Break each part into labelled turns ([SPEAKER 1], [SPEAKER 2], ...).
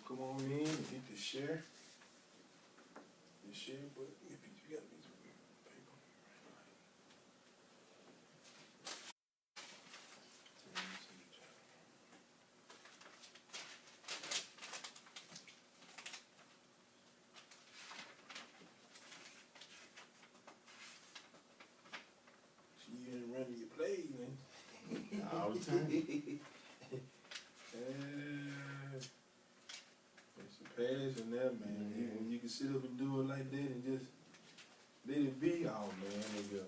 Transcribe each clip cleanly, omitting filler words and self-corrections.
[SPEAKER 1] come on in and hit the share. The share button. If you got a piece of paper. You ain't running your plays, man.
[SPEAKER 2] All the time.
[SPEAKER 1] It's a passion there, man. When you can sit up and do it like that and just let it be, oh man, there you go.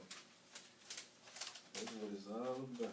[SPEAKER 1] That's what it's all about.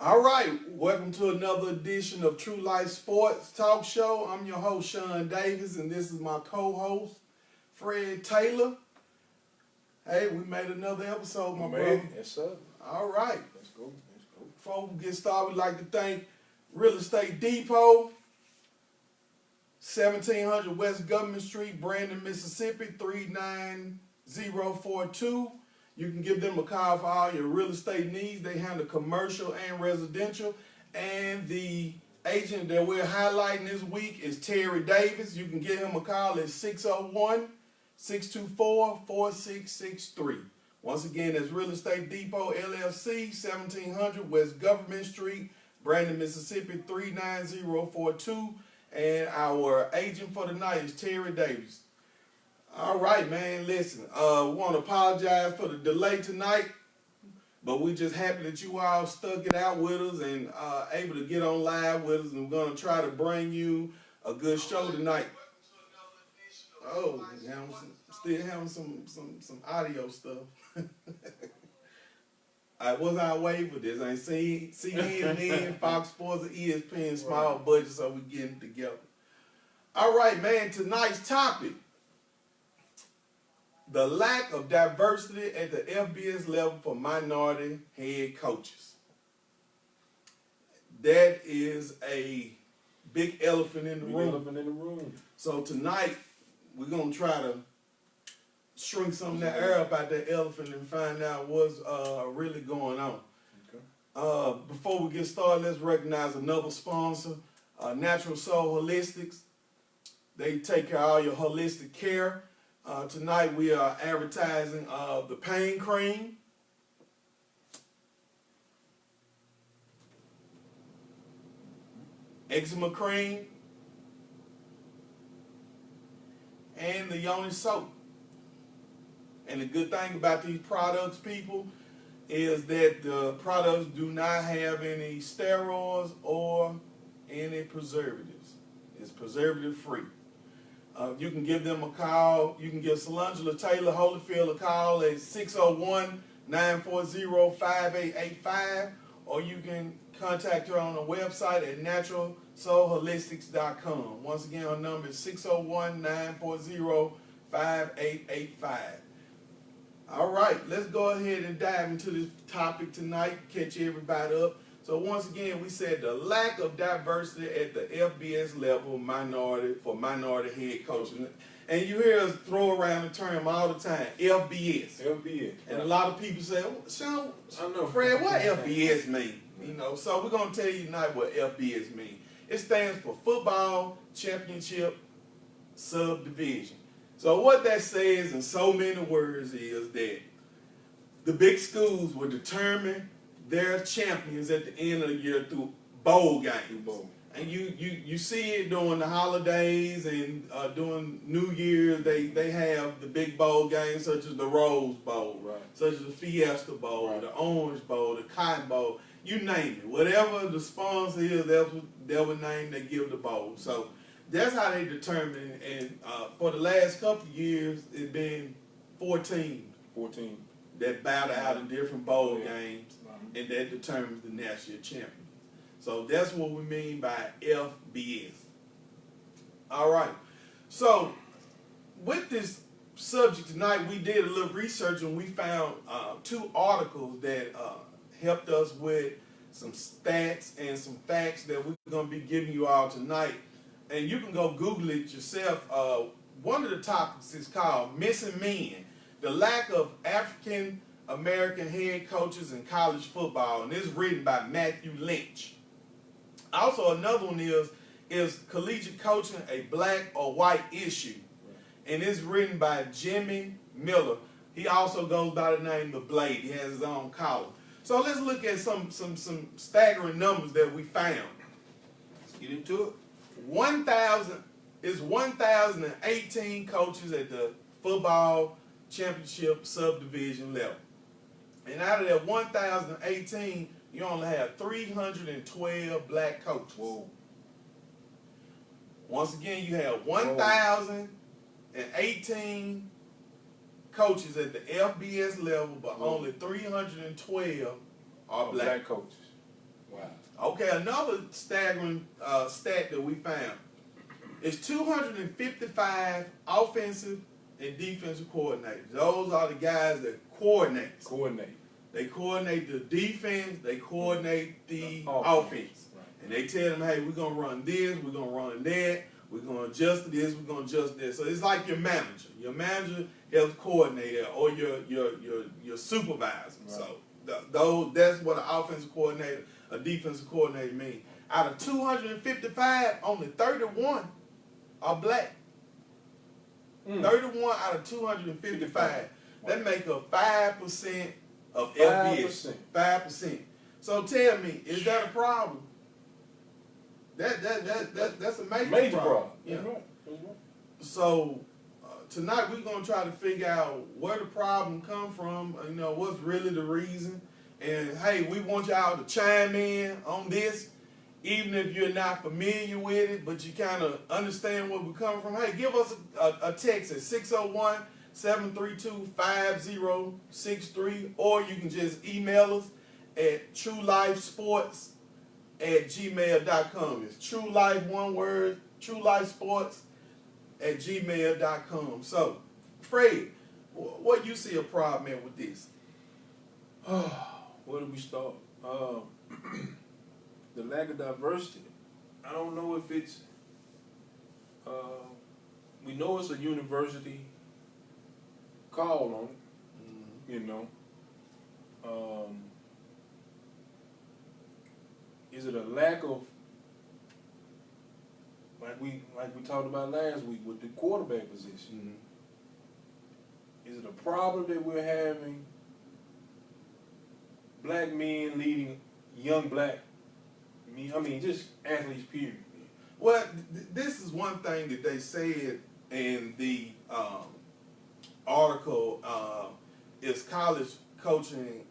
[SPEAKER 1] All right, welcome to another edition of True Life Sports Talk Show. I'm your host, Sean Davis, and this is my co-host, Fred Taylor. Hey, we made another episode, my brother.
[SPEAKER 3] Yes, sir.
[SPEAKER 1] All right.
[SPEAKER 3] Let's go.
[SPEAKER 1] Before we get started, we'd like to thank Real Estate Depot, 1700 West Government Street, Brandon, Mississippi, 39042. You can give them a call for all your real estate needs. They handle commercial and residential. And the agent that we're highlighting this week is Terry Davis. You can give him a call at 601-624-4663. Once again, that's Real Estate Depot, LLC, 1700 West Government Street, Brandon, Mississippi, 39042. And our agent for the night is Terry Davis. All right, man, listen, we want to apologize for the delay tonight, but we just happy that you all stuck it out with us and able to get on live with us, and we're going to try to bring you a good show tonight. Oh, still having some audio stuff. I wasn't out waiting for this. I ain't CNN, Fox Sports, and ESPN, small budget, so we getting together. All right, man, tonight's topic: the lack of diversity at the FBS level for minority head coaches. That is a big elephant in the room. So tonight, we're going to try to shrink some of that air up out that elephant and find out what's really going on. Okay. Before we get started, let's recognize another sponsor. Natural Soul Holistics. They take care of all your holistic care. Tonight we are advertising the pain cream. Eczema cream. And the Yoni soap. And the good thing about these products, people, is that the products do not have any steroids or any preservatives. It's preservative free. You can give them a call. You can give Solange Taylor Holyfield a call at 601-940-5885, or you can contact her on the website at naturalsoulholistics.com. Once again, her number is 601-940-5885. All right, let's go ahead and dive into this topic tonight, catch everybody up. So once again, we said the lack of diversity at the FBS level for minority head coaches. And you hear us throw around the term all the time, FBS.
[SPEAKER 2] FBS.
[SPEAKER 1] And a lot of people say, Sean,
[SPEAKER 2] I know.
[SPEAKER 1] Fred, what FBS mean? You know, so we're going to tell you tonight what FBS mean. It stands for Football Championship Subdivision. So what that says in so many words is that the big schools will determine their champions at the end of the year through bowl games. And you see it during the holidays and during New Year's, they have the big bowl games such as the Rose Bowl,
[SPEAKER 2] right,
[SPEAKER 1] such as the Fiesta Bowl,
[SPEAKER 2] right,
[SPEAKER 1] the Orange Bowl, the Cotton Bowl, you name it. Whatever the sponsor is, that's what name they give the bowl. So that's how they determine. And for the last couple of years, it's been 14 that battle out in different bowl games, and that determines the national champion. So that's what we mean by FBS. All right. So with this subject tonight, we did a little research and we found 2 articles that helped us with some stats and some facts that we're going to be giving you all tonight. And you can go Google it yourself. One of the topics is called Missing Men, the lack of African American head coaches in college football, and it's written by Matthew Lynch. Also, another one is collegiate coaching, a black or white issue, and it's written by Jimmy Miller. He also goes by the name of Blade. He has his own column. So let's look at some staggering numbers that we found.
[SPEAKER 2] Let's get into it.
[SPEAKER 1] 1,018 coaches at the football championship subdivision level. And out of that 1,018, you only have 312 black coaches.
[SPEAKER 2] Whoa.
[SPEAKER 1] Once again, you have 1,018 coaches at the FBS level, but only 312 are black
[SPEAKER 2] coaches. Wow.
[SPEAKER 1] Okay, another staggering stat that we found is 255 offensive and defensive coordinators. Those are the guys that coordinate. They coordinate the defense, they coordinate the offense. Right. And they tell them, hey, we're going to run this, we're going to run that, we're going to adjust this, we're going to adjust this. So it's like your manager. Your manager helps coordinate it, or your supervisor. Right. So that's what an offensive coordinator, a defensive coordinator means. Out of 255, only 31 are black. 31 out of 255. That make up 5% of FBS. 5%. So tell me, is that a problem? That's a major problem. Yeah. Right. So tonight we're gonna try to figure out where the problem come from. You know, what's really the reason. And hey, we want y'all to chime in on this, even if you're not familiar with it, but you kind of understand where we're coming from. Hey, give us a text at 601-732-5063, or you can just email us at truelifesports@gmail.com. It's true life, one word, truelifesports@gmail.com. So, Fred, what you see a problem at with this?
[SPEAKER 2] Where do we start? The lack of diversity. I don't know if it's, we know it's a university call on it, you know. Is it a lack of we talked about last week with the quarterback position. Is it a problem that we're having black men leading young black just athletes, period?
[SPEAKER 1] Well, this is one thing that they said in the article. Is college coaching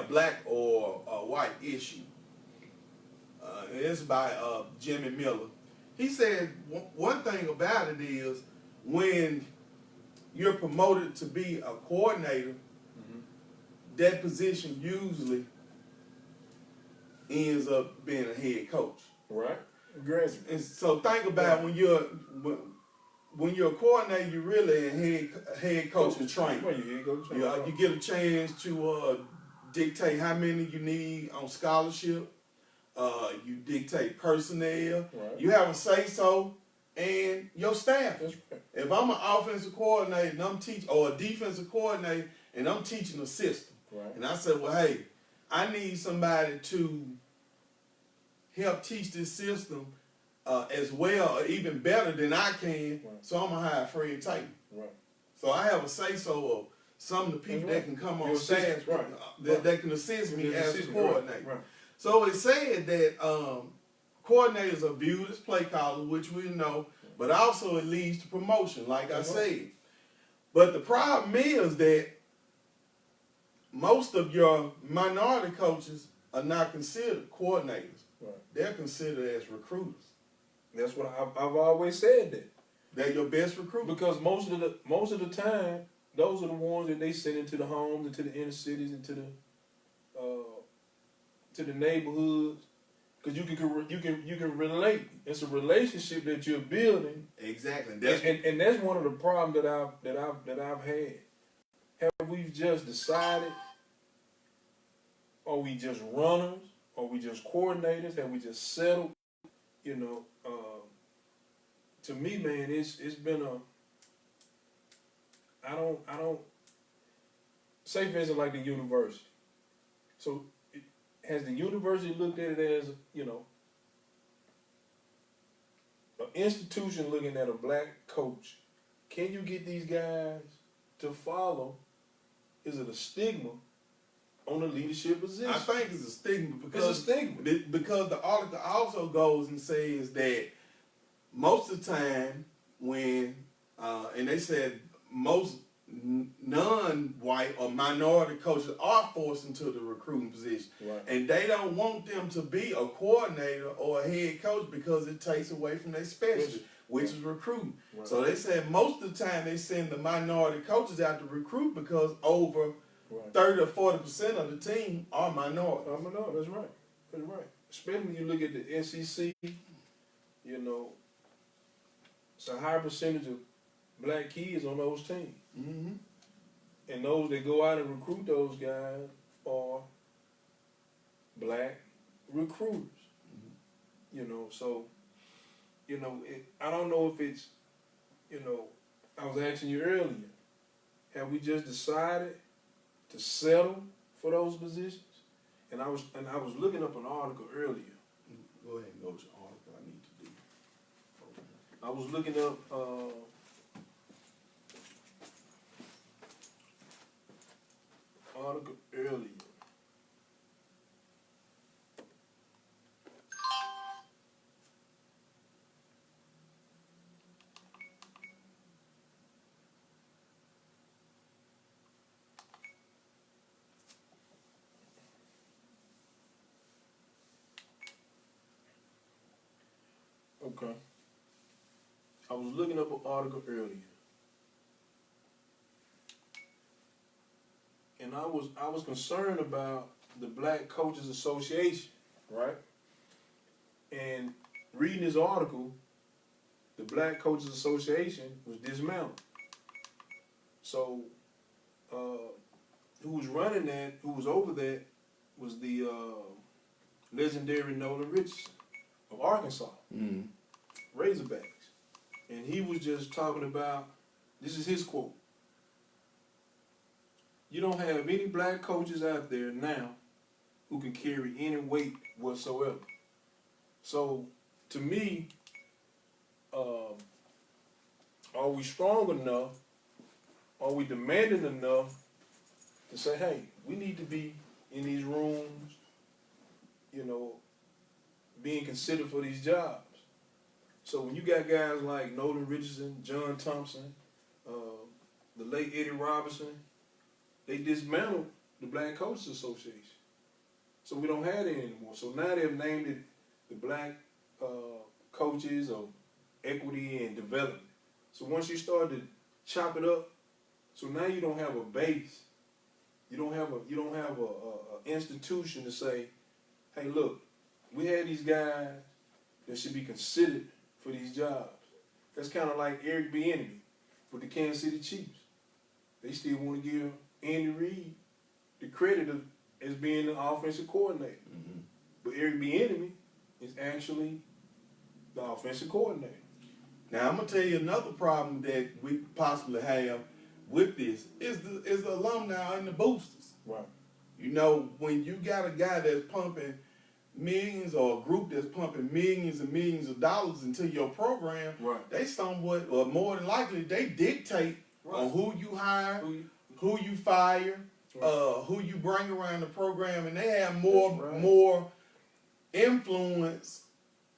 [SPEAKER 1] black or white issue? It's by Jimmy Miller. He said one thing about it is when you're promoted to be a coordinator, that position usually ends up being a head coach.
[SPEAKER 2] Right. Great.
[SPEAKER 1] And so think about when you're a coordinator, you're really a head coach and trainer.
[SPEAKER 2] Well, you head coach.
[SPEAKER 1] You get a chance to dictate how many you need on scholarship. You dictate personnel.
[SPEAKER 2] Right.
[SPEAKER 1] You have a say-so and your staff.
[SPEAKER 2] That's right.
[SPEAKER 1] If I'm an offensive coordinator and I'm or a defensive coordinator and I'm teaching a system,
[SPEAKER 2] right.
[SPEAKER 1] and I said, well, hey, I need somebody to help teach this system as well or even better than I can,
[SPEAKER 2] right.
[SPEAKER 1] so I'm going to hire Fred Tatum.
[SPEAKER 2] Right.
[SPEAKER 1] So I have a say-so of some of the people that can come on staff that can assist me as a coordinator.
[SPEAKER 2] Right.
[SPEAKER 1] So it said that coordinators are viewed as play callers, which we know, but also it leads to promotion, like I said. But the problem is that most of your minority coaches are not considered coordinators.
[SPEAKER 2] Right.
[SPEAKER 1] They're considered as recruiters.
[SPEAKER 2] That's what I've always said that.
[SPEAKER 1] They're your best recruiter.
[SPEAKER 2] Because most of the time, those are the ones that they send into the homes, into the inner cities, into the neighborhoods. Because you can relate. It's a relationship that you're building.
[SPEAKER 1] Exactly.
[SPEAKER 2] And that's one of the problems that I've had. Have we just decided? Are we just runners? Are we just coordinators? Have we just settled? To me, man, it's been I don't say for instance like the university. So has the university looked at it as, an institution looking at a black coach? Can you get these guys to follow? Is it a stigma on the leadership position?
[SPEAKER 1] I think it's a stigma because the article also goes and says that most of the time when and they said most non-white or minority coaches are forced into the recruiting position.
[SPEAKER 2] Right.
[SPEAKER 1] And they don't want them to be a coordinator or a head coach because it takes away from their specialty, which is recruiting.
[SPEAKER 2] Right.
[SPEAKER 1] So they said most of the time they send the minority coaches out to recruit because over 30 or 40% of the team are minority.
[SPEAKER 2] That's right. That's right. Especially when you look at the SEC, it's a high percentage of black kids on those teams.
[SPEAKER 1] Mm-hmm. And
[SPEAKER 2] those that go out and recruit those guys are black recruiters. Mm-hmm. So, I don't know if it's, I was asking you earlier, have we just decided to settle for those positions? And I was looking up an article earlier.
[SPEAKER 1] Go ahead and go to the article I need to do.
[SPEAKER 2] I was looking up article earlier. Okay. I was looking up an article earlier. And I was concerned about the Black Coaches Association, right? And reading this article, the Black Coaches Association was dismantled. So, who was running that, who was over that, was the legendary Nolan Richardson of Arkansas, Razorbacks. And he was just talking about, this is his quote, "You don't have any black coaches out there now who can carry any weight whatsoever. So, to me, are we strong enough? Are we demanding enough to say, hey, we need to be in these rooms, you know, being considered for these jobs? So when you got guys like Nolan Richardson, John Thompson, the late Eddie Robinson, they dismantled the Black Coaches Association. So we don't have that anymore. So now they've named it the Black Coaches of Equity and Development. So once you start to chop it up, so now you don't have a base. You don't have a institution to say, hey, look, we had these guys that should be considered for these jobs. That's kind of like Eric Bieniemy with the Kansas City Chiefs. They still want to give Andy Reid the credit of as being the offensive coordinator.
[SPEAKER 1] Mm-hmm.
[SPEAKER 2] But Eric Bieniemy is actually the offensive coordinator.
[SPEAKER 1] Now I'm gonna tell you another problem that we possibly have with this is the alumni and the boosters.
[SPEAKER 2] Right.
[SPEAKER 1] You know, when you got a guy that's pumping millions or a group that's pumping millions and millions of dollars into your program,
[SPEAKER 2] Right.
[SPEAKER 1] they somewhat, or more than likely, they dictate on who you hire, who you fire, who you bring around the program, and they have more influence.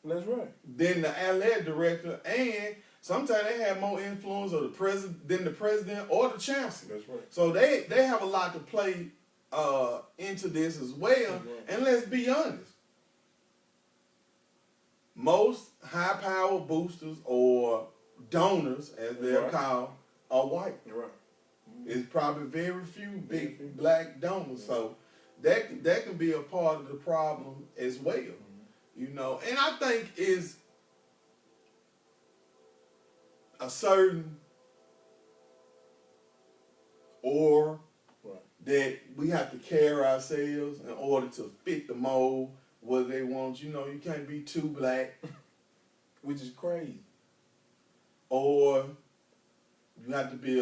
[SPEAKER 2] That's right.
[SPEAKER 1] Than the athletic director, and sometimes they have more influence of the president than the president or the chancellor.
[SPEAKER 2] That's right.
[SPEAKER 1] So they have a lot to play into this as well.
[SPEAKER 2] Right.
[SPEAKER 1] And let's be honest, most high-power boosters or donors, as they're
[SPEAKER 2] Right.
[SPEAKER 1] called, are white.
[SPEAKER 2] You're right.
[SPEAKER 1] It's probably very few big black donors. So that can be a part of the problem as well. You know, and I think is a certain or that we have to carry ourselves in order to fit the mold what they want. You know, you can't be too black,
[SPEAKER 2] Which is crazy.
[SPEAKER 1] or you have to be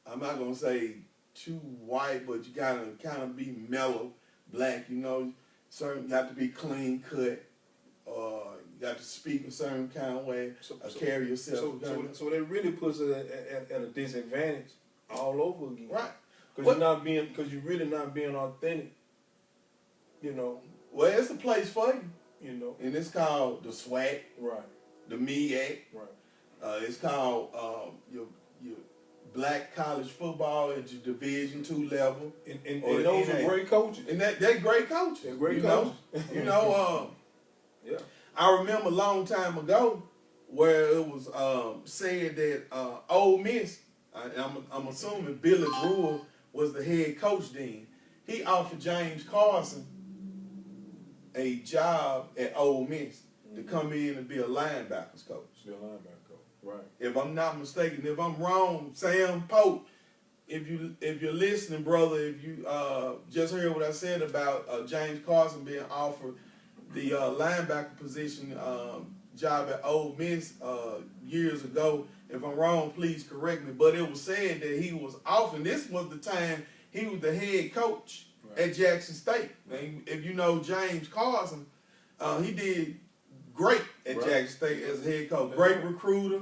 [SPEAKER 1] I'm not gonna say too white, but you gotta kind of be mellow black. You know, certain you have to be clean cut. You got to speak a certain kind of way, carry yourself.
[SPEAKER 2] So that really puts it at a disadvantage all over again.
[SPEAKER 1] Right.
[SPEAKER 2] Because you're really not being authentic. You know.
[SPEAKER 1] Well, it's a place for you.
[SPEAKER 2] You know.
[SPEAKER 1] And it's called the SWAC,
[SPEAKER 2] Right.
[SPEAKER 1] the MEAC.
[SPEAKER 2] Right.
[SPEAKER 1] It's called your black college football at your Division II level.
[SPEAKER 2] And those are great coaches.
[SPEAKER 1] And they're great coaches.
[SPEAKER 2] They're great coaches.
[SPEAKER 1] You know,
[SPEAKER 2] yeah.
[SPEAKER 1] I remember a long time ago where it was said that Ole Miss, I'm assuming Billy Brewer was the head coach then. He offered James Carson a job at Ole Miss to come in and be a linebackers coach.
[SPEAKER 2] Be a linebacker coach. Right.
[SPEAKER 1] If I'm not mistaken, if I'm wrong, Sam Pope, if you're listening, brother, if you just heard what I said about James Carson being offered the linebacker position job at Ole Miss years ago, if I'm wrong, please correct me. But it was said that he was offered. This was the time he was the head coach at Jackson State. And if you know James Carson, he did great at Jackson State as a head coach. Great recruiter.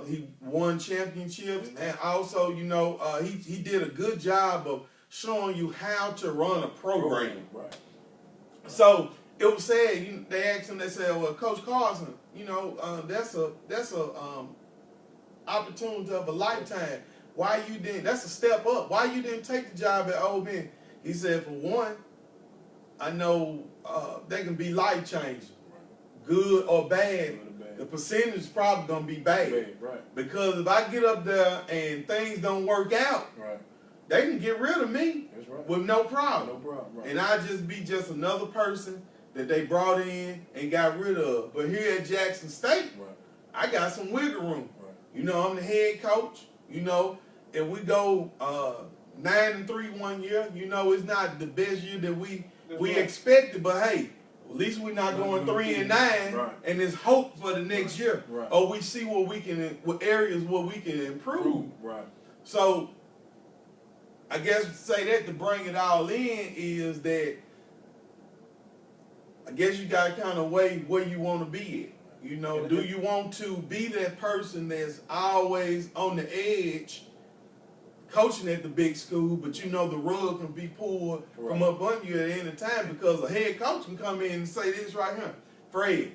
[SPEAKER 1] He won championships, and also, you know, he did a good job of showing you how to run a program.
[SPEAKER 2] Right.
[SPEAKER 1] So it was said, they asked him, they said, well, Coach Carson, you know, that's a opportunity of a lifetime. Why you didn't? That's a step up. Why you didn't take the job at Ole Miss? He said, for one, I know they can be life changing, good or bad. The percentage is probably gonna be bad,
[SPEAKER 2] right?
[SPEAKER 1] Because if I get up there and things don't work out, they can get rid of me with no problem.
[SPEAKER 2] No problem. Right.
[SPEAKER 1] And I just be just another person that they brought in and got rid of. But here at Jackson State, I got some wiggle room. You know, I'm the head coach. You know, if we go 9-3 one year, you know, it's not the best year that we expected. But hey, at least we're not going 3-9, and there's hope for the next year. Or we see what areas where we can improve.
[SPEAKER 2] Right.
[SPEAKER 1] So I guess say that to bring it all in is that I guess you got to kind of weigh where you want to be at. You know, do you want to be that person that's always on the edge, coaching at the big school, but you know the rug can be pulled from up under you at any time because a head coach can come in and say this right here, Fred,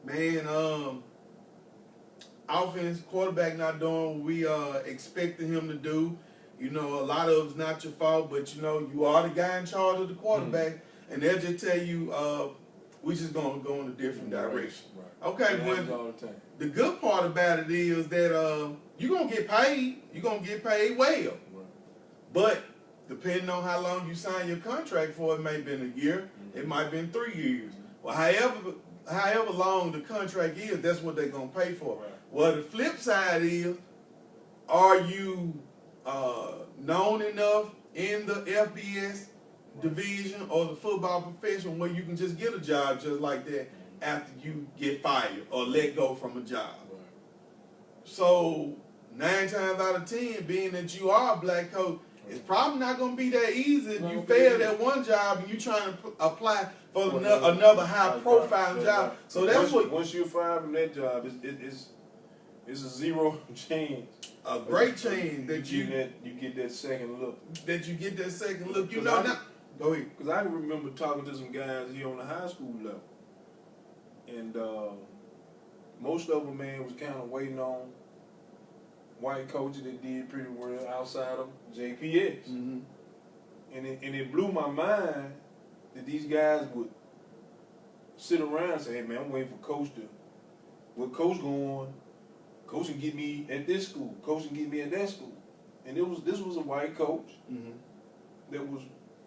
[SPEAKER 1] man, offense, quarterback not doing what we expecting him to do. You know, a lot of it's not your fault, but you know, you are the guy in charge of the quarterback, and they'll just tell you, we just gonna go in a different direction. Right. Okay, but the good part about it is that you're gonna get paid. You're gonna get paid well. Right. But depending on how long you sign your contract for, it may have been a year, it might have been 3 years. Well, however long the contract is, that's what they're gonna pay for. Right. Well, the flip side is, are you known enough in the FBS division or the football profession where you can just get a job just like that after you get fired or let go from a job? Right. So 9 times out of 10, being that you are a black coach, it's probably not going to be that easy if you fail at one job and you trying to apply for another high-profile job. So that's
[SPEAKER 2] once you're fired from that job, it's a zero chance.
[SPEAKER 1] A great chance that you
[SPEAKER 2] get that second look.
[SPEAKER 1] That you get that second look. You know, go ahead.
[SPEAKER 2] Because I remember talking to some guys here on the high school level, and most of them, man, was kind of waiting on white coaches that did pretty well outside of JPS. Mm-hmm. And it blew my mind that these guys would sit around and say, hey, man, I'm waiting for Coach to, what Coach going, Coach can get me at this school, Coach can get me at that school. And this was a white coach that was,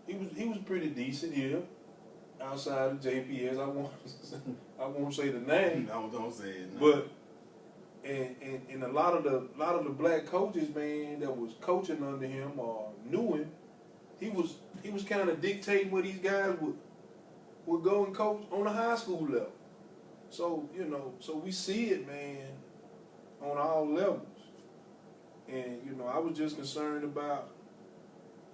[SPEAKER 2] he was pretty decent here outside of JPS. I won't say the name.
[SPEAKER 1] No, don't say it. No.
[SPEAKER 2] But and a lot of the black coaches, man, that was coaching under him or knew him, he was kind of dictating where these guys would go and coach on the high school level. So, you know, so we see it, man, on all levels. And, you know, I was just concerned about,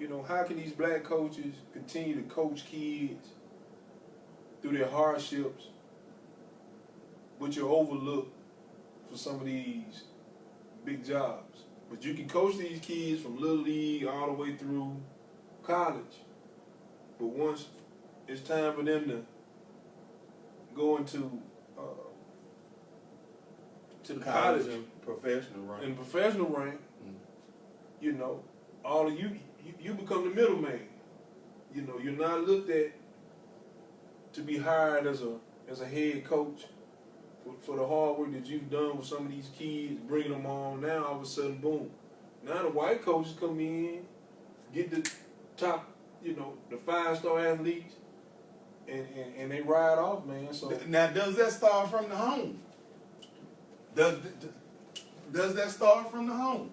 [SPEAKER 2] you know, how can these black coaches continue to coach kids through their hardships, but you're overlooked for some of these big jobs. But you can coach these kids from Little League all the way through college. But once it's time for them to go into to the college
[SPEAKER 1] and
[SPEAKER 2] professional rank, you know, all of you become the middleman. You know, you're not looked at to be hired as a head coach for the hard work that you've done with some of these kids, bringing them on. Now all of a sudden, boom. Now the white coaches come in, get the top, you know, the 5-star athletes, and they ride off, man. So
[SPEAKER 1] now, does that start from the home? Does that start from the home?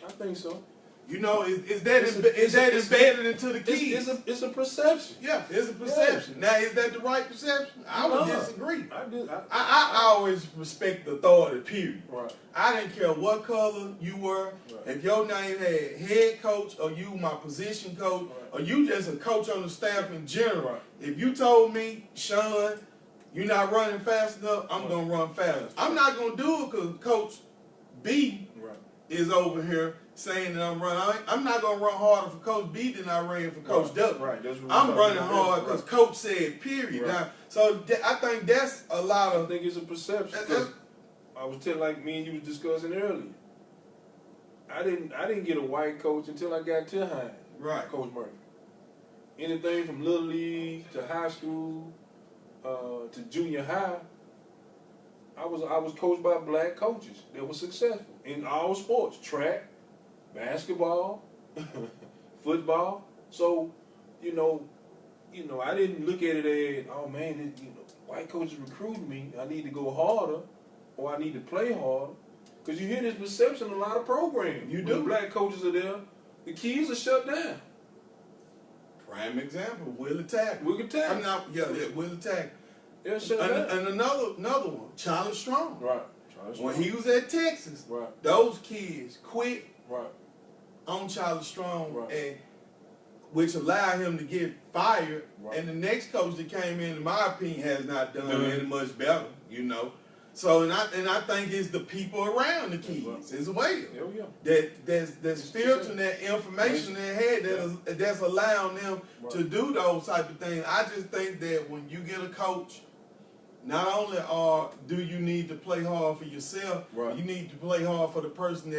[SPEAKER 2] I think so.
[SPEAKER 1] You know, is that embedded into the kids?
[SPEAKER 2] It's a perception.
[SPEAKER 1] Yeah, it's a perception. Yeah. Now, is that the right perception? I would disagree. I always respect the authority, period. Right. I didn't care what color you were. Right. If your name had head coach or you my position coach or you just a coach on the staff in general, if you told me, Sean, you're not running fast enough, I'm going to run faster. I'm not going to do it because Coach B is over here saying that I'm running. I'm not going to run harder for Coach B than I ran for Coach W.
[SPEAKER 2] Right.
[SPEAKER 1] I'm running hard because Coach said, period. Right. Now, so I think that's a lot of...
[SPEAKER 2] I think it's a perception. I was telling, like me and you was discussing earlier, I didn't get a white coach until I got to Hines.
[SPEAKER 1] Right.
[SPEAKER 2] Coach Murphy. Anything from Little League to high school to junior high, I was coached by black coaches that were successful in all sports, track, basketball, football. So, you know, I didn't look at it as, oh man, white coaches recruited me. I need to go harder, or I need to play harder. Because you hear this perception in a lot of programs. You do. When the black coaches are there, the kids are shut down.
[SPEAKER 1] Prime example, Will Attack.
[SPEAKER 2] Will Attack.
[SPEAKER 1] Will Attack.
[SPEAKER 2] Yeah, shut down.
[SPEAKER 1] And another one, Charlie Strong.
[SPEAKER 2] Right.
[SPEAKER 1] When he was at Texas,
[SPEAKER 2] right,
[SPEAKER 1] those kids quit
[SPEAKER 2] right
[SPEAKER 1] on on Charlie Strong,
[SPEAKER 2] Right.
[SPEAKER 1] and which allowed him to get fired.
[SPEAKER 2] Right.
[SPEAKER 1] And the next coach that came in my opinion, has not done any much better. So and I think it's the people around the kids as well. That's filtering that information in their head that's allowing them to do those type of things. I just think that when you get a coach, not only do you need to play hard for yourself, you need to play hard for the person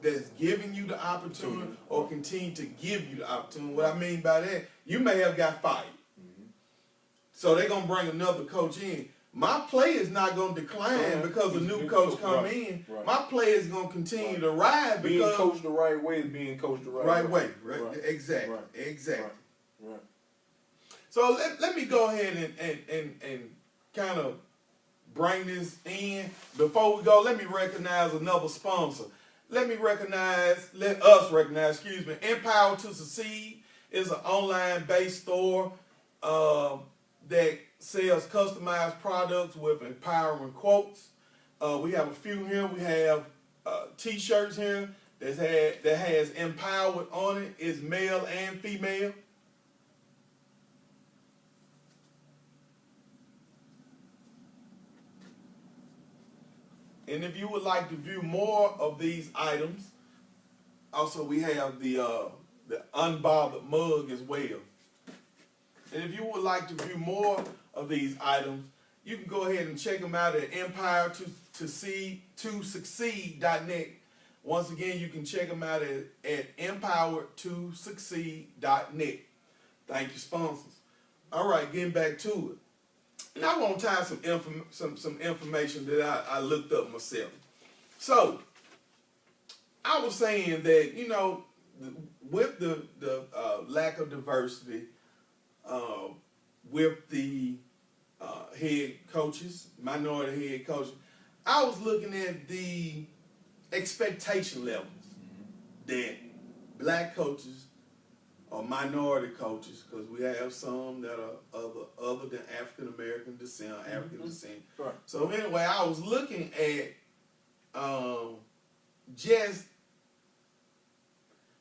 [SPEAKER 1] that's giving you the opportunity or continue to give you the opportunity. What I mean by that, you may have got fired. So they're going to bring another coach in. My play is not going to decline because a new coach come in. My play is going to continue to rise because
[SPEAKER 2] being coached the right way is being coached the right way.
[SPEAKER 1] Exactly. Right. So let me go ahead and kind of bring this in. Before we go, let me recognize another sponsor. Let us recognize, Empower to Succeed is an online-based store that sells customized products with empowering quotes. We have a few here. We have T-shirts here that has empowered on it. It's male and female. And if you would like to view more of these items, also we have the unbothered mug as well. And if you would like to view more of these items, you can go ahead and check them out at empowered2succeed.net. Once again, you can check them out at empowered2succeed.net. Thank you, sponsors. All right, getting back to it. And I want to tie some information that I looked up myself. So, I was saying that, with the lack of diversity, with the head coaches, minority head coaches, I was looking at the expectation levels that black coaches or minority coaches, because we have some that are other than African American descent, African descent.
[SPEAKER 2] Right.
[SPEAKER 1] So anyway, I was looking at just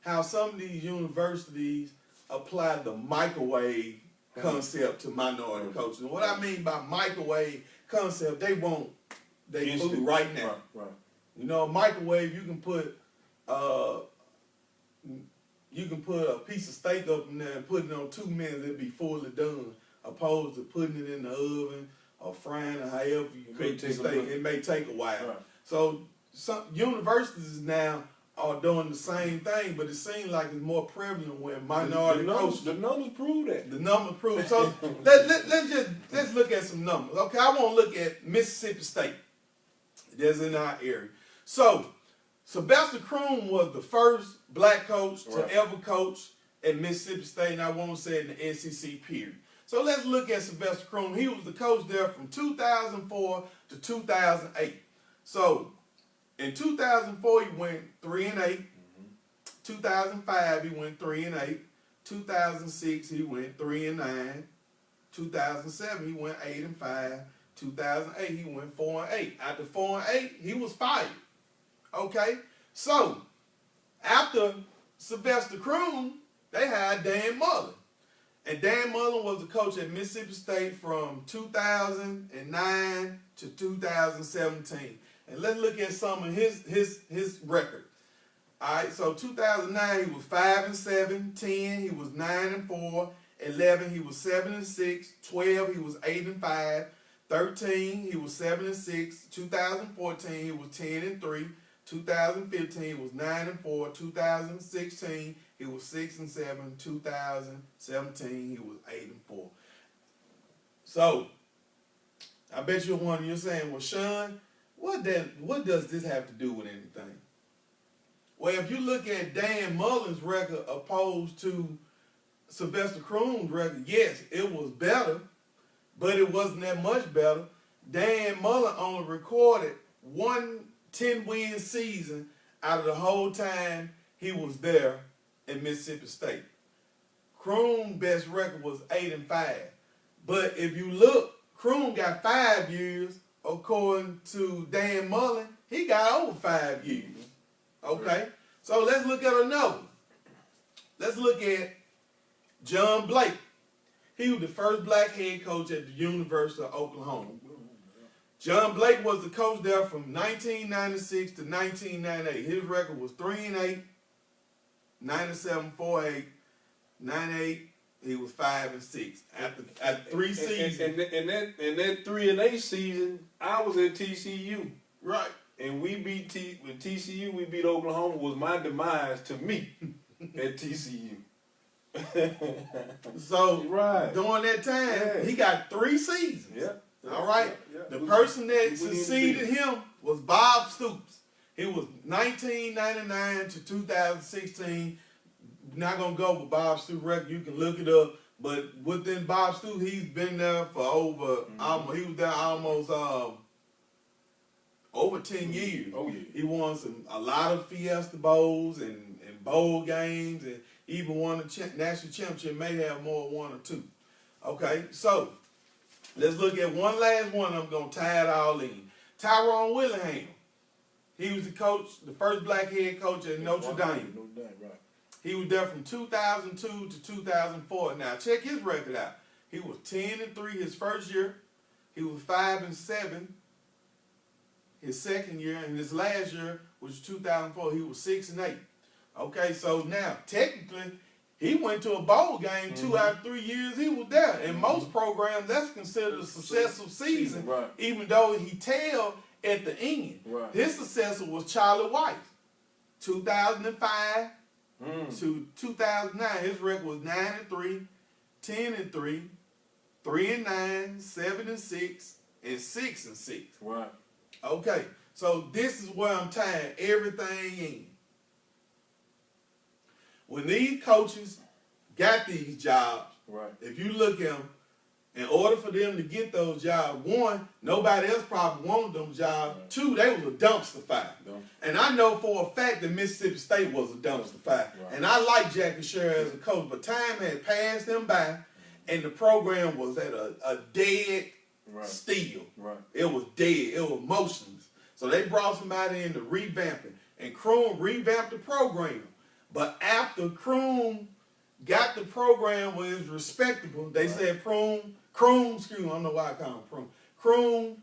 [SPEAKER 1] how some of these universities apply the microwave concept to minority coaches. And what I mean by microwave concept, they want their food right now.
[SPEAKER 2] Right.
[SPEAKER 1] Microwave, you can put a piece of steak up in there and put it on 2 minutes, it'll be fully done. Opposed to putting it in the oven or frying or however you cook the steak. It may take a while.
[SPEAKER 2] Right.
[SPEAKER 1] So some universities now are doing the same thing, but it seems like it's more prevalent when minority coaches.
[SPEAKER 2] The numbers prove that.
[SPEAKER 1] The numbers prove. So let's look at some numbers. Okay, I want to look at Mississippi State. That's in our area. So Sylvester Croom was the first black coach to ever coach at Mississippi State, and I won't say in the SEC period. So let's look at Sylvester Croom. He was the coach there from 2004 to 2008. So in 2004, he went 3-8. 2005, he went 3-8. 2006, he went 3-9. 2007, he went 8-5. 2008, he went 4-8. After 4-8, he was fired. Okay, so after Sylvester Croom, they hired Dan Mullen. And Dan Mullen was the coach at Mississippi State from 2009 to 2017. And let's look at some of his record. All right, so 2009 he was 5-7, 10 he was 9-4, 11 he was 7-6, 12 he was 8-5, 13 he was 7-6, 2014 he was 10-3. 2015 he was 9-4. 2016 he was 6-7. 2017 he was 8-4. So I bet you're wondering, you're saying, well, Sean, what does this have to do with anything? Well, if you look at Dan Mullen's record opposed to Sylvester Croom's record, yes, it was better, but it wasn't that much better. Dan Mullen only recorded one 10-win season out of the whole time he was there in Mississippi State. Croom's best record was 8-5. But if you look, Croom got 5 years. According to Dan Mullen, he got over 5 years. Okay? So let's look at another one. Let's look at John Blake. He was the first black head coach at the University of Oklahoma. John Blake was the coach there from 1996 to 1998. His record was 3-8, 97, 4-8, 9-8. He was 5-6 after 3 seasons.
[SPEAKER 2] And that 3-8 season, I was at TCU.
[SPEAKER 1] Right.
[SPEAKER 2] And we beat with TCU. We beat Oklahoma. Was my demise to me at TCU.
[SPEAKER 1] So
[SPEAKER 2] right.
[SPEAKER 1] during that time, he got 3 seasons.
[SPEAKER 2] Yeah.
[SPEAKER 1] All right. The person that succeeded him was Bob Stoops. He was 1999 to 2016. Not gonna go over Bob Stoops' record. You can look it up. But within Bob Stoops, he's been there for over. He was there almost over 10 years.
[SPEAKER 2] Oh yeah.
[SPEAKER 1] He won a lot of Fiesta Bowls and bowl games, and even won a national championship. May have more than 1 or 2. Okay, so let's look at one last one. I'm gonna tie it all in. Tyrone Willingham. He was the first black head coach at Notre Dame.
[SPEAKER 2] Right.
[SPEAKER 1] He was there from 2002 to 2004. Now check his record out. He was 10-3 his first year. He was 5-7 his second year, and his last year, which was 2004, he was 6-8. Okay, so now technically he went to a bowl game 2 out of 3 years he was there. In most programs, that's considered a successful season,
[SPEAKER 2] right.
[SPEAKER 1] Even though he tailed at the end.
[SPEAKER 2] Right.
[SPEAKER 1] His successor was Charlie White, 2005 to 2009. His record was 9-3, 10-3, 3-9, 7-6, and 6-6.
[SPEAKER 2] Right.
[SPEAKER 1] Okay, so this is where I'm tying everything in. When these coaches got these jobs,
[SPEAKER 2] right.
[SPEAKER 1] If you look at them, in order for them to get those jobs, 1, nobody else probably wanted them jobs. Right. 2, they was a dumpster fire. And I know for a fact that Mississippi State was a dumpster fire. Right. And I like Jackie Sherrill as a coach, but time had passed them by, and the program was at a dead still. Right. It was dead. It was motionless. So they brought somebody in to revamp it. And Kroom revamped the program. But after Kroom got the program where it was respectable, they said, Kroom, excuse me, I don't know why I call him Kroom. Kroom,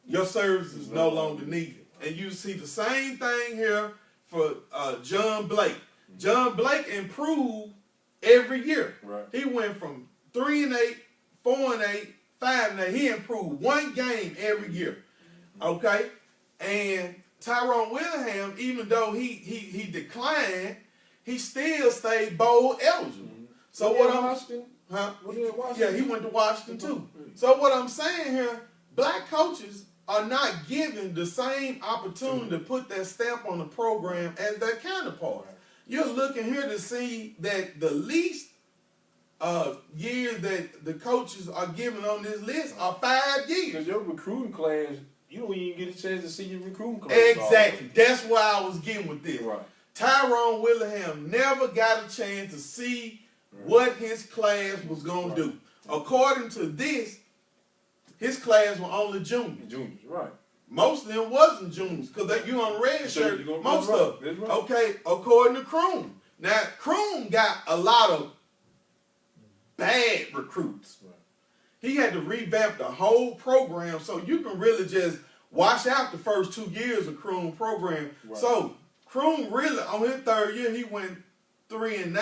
[SPEAKER 1] your service is no longer needed. And you see the same thing here for John Blake. John Blake improved every year. Right. He went from 3-8, 4-8, 5-8. He improved 1 game every year. Okay? And Tyrone Willingham, even though he declined, he still stayed bowl eligible. So what I'm
[SPEAKER 2] Washington?
[SPEAKER 1] Huh?
[SPEAKER 2] Washington?
[SPEAKER 1] Yeah, he went to Washington too. So what I'm saying here, black coaches are not given the same opportunity to put that stamp on the program as their counterpart. You're looking here to see that the least years that the coaches are given on this list are 5 years.
[SPEAKER 2] Because your recruiting class, you don't even get a chance to see your recruiting class.
[SPEAKER 1] Exactly. That's where I was getting with this.
[SPEAKER 2] Right.
[SPEAKER 1] Tyrone Willingham never got a chance to see what his class was going to do. According to this, his class were only juniors.
[SPEAKER 2] Juniors, right.
[SPEAKER 1] Most of them wasn't juniors because you on red shirt, most of them. Right. Okay, according to Kroom. Now, Kroom got a lot of bad recruits. Right. He had to revamp the whole program, so you can really just wash out the first 2 years of Kroom program. Right. So Kroom really, on his 3rd year, he went 3-9,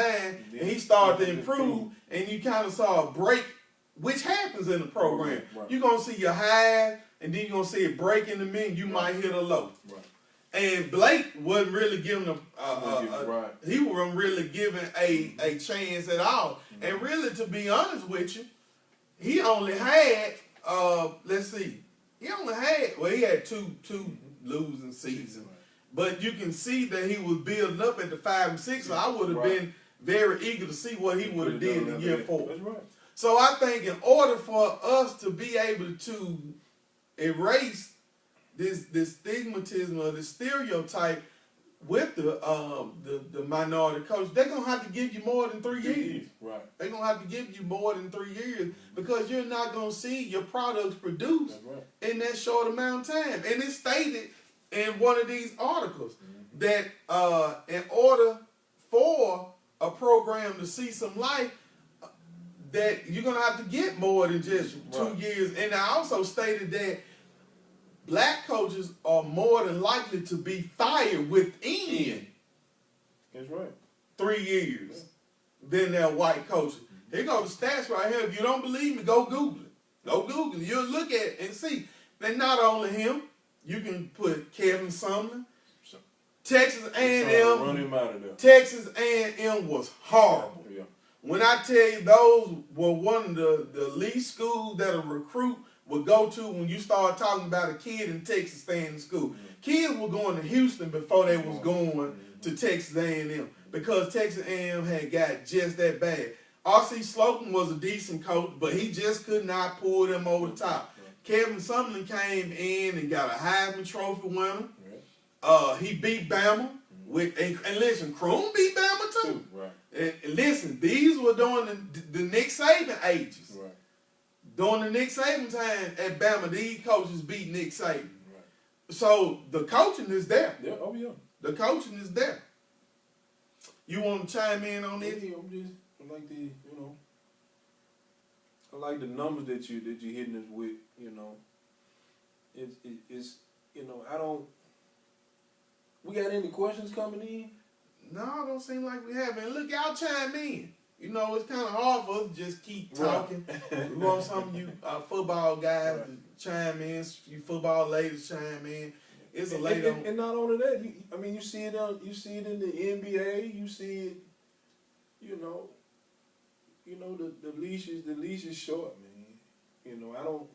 [SPEAKER 1] and he started to improve, and you kind of saw a break, which happens in the program. Right. You're going to see your high, and then you're going to see it break in the middle, you might hit a low. Right. And Blake wasn't really giving he wasn't really giving a chance at all. And really, to be honest with you, he only had, he had two losing seasons. But you can see that he was building up at the 5 and 6, so I would have been very eager to see what he would have did in year 4. That's right. So I think in order for us to be able to erase this stigmatism or this stereotype with the minority coach, they're gonna have to give you more than 3 years. Right. They're gonna have to give you more than 3 years because you're not gonna see your products produced in that short amount of time. And it's stated in one of these articles that in order for a program to see some life, that you're gonna have to get more than just 2 years. And I also stated that black coaches are more than likely to be fired within
[SPEAKER 2] That's right.
[SPEAKER 1] 3 years than their white coaches. Here go the stats right here. If you don't believe me, go Google it. Go Google it. You'll look at it and see. And not only him, you can put Kevin Sumlin, Texas A&M.
[SPEAKER 2] Run him out of there.
[SPEAKER 1] Texas A&M was horrible.
[SPEAKER 2] Yeah.
[SPEAKER 1] When I tell you those were one of the least schools that a recruit would go to when you start talking about a kid in Texas staying in school. Kids were going to Houston before they was going to Texas A&M because Texas A&M had got just that bad. R.C. Slocum was a decent coach, but he just could not pull them over the top. Kevin Sumlin came in and got a Heisman Trophy winner. He beat Bama. And listen, Kroon beat Bama too.
[SPEAKER 2] Right.
[SPEAKER 1] And listen, these were during the Nick Saban ages.
[SPEAKER 2] Right.
[SPEAKER 1] During the Nick Saban time at Bama, these coaches beat Nick Saban.
[SPEAKER 2] Right.
[SPEAKER 1] So the coaching is there.
[SPEAKER 2] Yeah. Oh yeah.
[SPEAKER 1] The coaching is there. You want to chime in on this?
[SPEAKER 2] Yeah, I like the I like the numbers that you hitting us with. It's I don't. We got any questions coming in?
[SPEAKER 1] No, it don't seem like we have. And look, y'all chime in. It's kind of hard for us to just keep talking. We want some of you football guys to chime in. You football ladies chime in. It's a lady on.
[SPEAKER 2] And not only that, you see it in the NBA. You see it. The leash is short, man. I don't.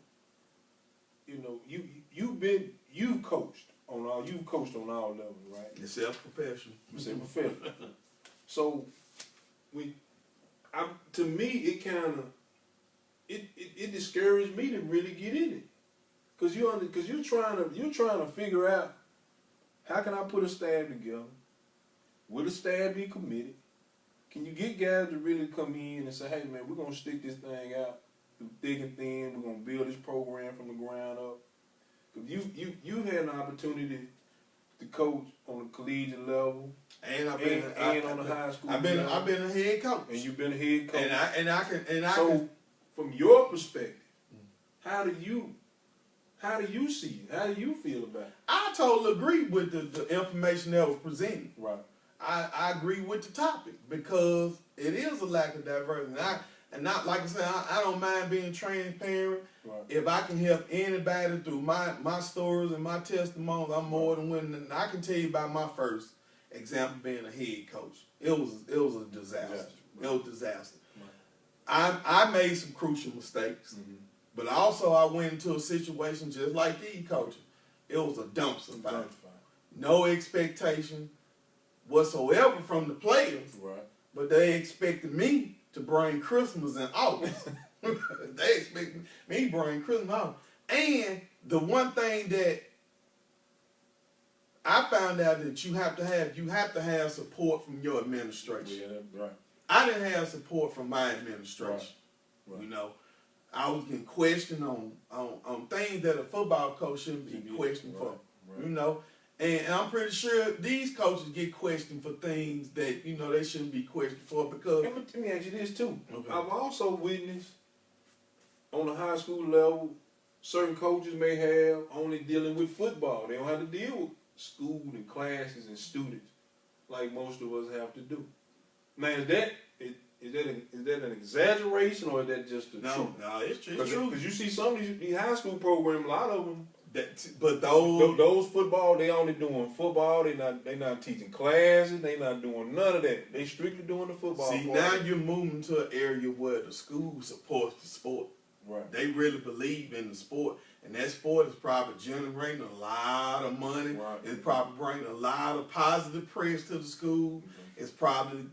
[SPEAKER 2] You've coached on all levels, right?
[SPEAKER 1] Except professional.
[SPEAKER 2] Except professional. So, to me, it kind of it discouraged me to really get in it, because you're trying to figure out how can I put a staff together. Will the staff be committed? Can you get guys to really come in and say, hey man, we're gonna stick this thing out through thick and thin. We're gonna build this program from the ground up. Cause you had an opportunity to coach on the collegiate level,
[SPEAKER 1] and
[SPEAKER 2] on the high school.
[SPEAKER 1] I've been a head coach,
[SPEAKER 2] and you've been a head coach.
[SPEAKER 1] And I can.
[SPEAKER 2] So, from your perspective, how do you see it? How do you feel about it?
[SPEAKER 1] I totally agree with the information that was presented.
[SPEAKER 2] Right.
[SPEAKER 1] I agree with the topic because it is a lack of diversity. And not like I said, I don't mind being transparent.
[SPEAKER 2] Right.
[SPEAKER 1] If I can help anybody through my stories and my testimonies, I'm more than willing. And I can tell you about my first example being a head coach. It was a disaster.
[SPEAKER 2] Right.
[SPEAKER 1] It was a disaster.
[SPEAKER 2] Right.
[SPEAKER 1] I made some crucial mistakes, but also I went into a situation just like these coaches. It was a dumpster fire. No expectation whatsoever from the players,
[SPEAKER 2] right?
[SPEAKER 1] But they expected me to bring Christmas in August. They expected me to bring Christmas in August. And the one thing that I found out that you have to have support from your administration.
[SPEAKER 2] Yeah, right.
[SPEAKER 1] I didn't have support from my administration.
[SPEAKER 2] Right.
[SPEAKER 1] I was getting questioned on things that a football coach shouldn't be questioned for.
[SPEAKER 2] Right.
[SPEAKER 1] And I'm pretty sure these coaches get questioned for things that, they shouldn't be questioned for because...
[SPEAKER 2] Let me ask you this, too.
[SPEAKER 1] Okay.
[SPEAKER 2] I've also witnessed, on the high school level, certain coaches may have only dealing with football. They don't have to deal with school and classes and students like most of us have to do. Now, is that an exaggeration or is that just the truth?
[SPEAKER 1] No, it's true.
[SPEAKER 2] Because you see some of these high school programs, a lot of them,
[SPEAKER 1] but those
[SPEAKER 2] football, they only doing football. They not teaching classes. They not doing none of that. They strictly doing the football.
[SPEAKER 1] See, now you're moving to an area where the school supports the sport.
[SPEAKER 2] Right.
[SPEAKER 1] They really believe in the sport, and that sport is probably generating a lot of money.
[SPEAKER 2] Right.
[SPEAKER 1] It's probably bringing a lot of positive press to the school. It's probably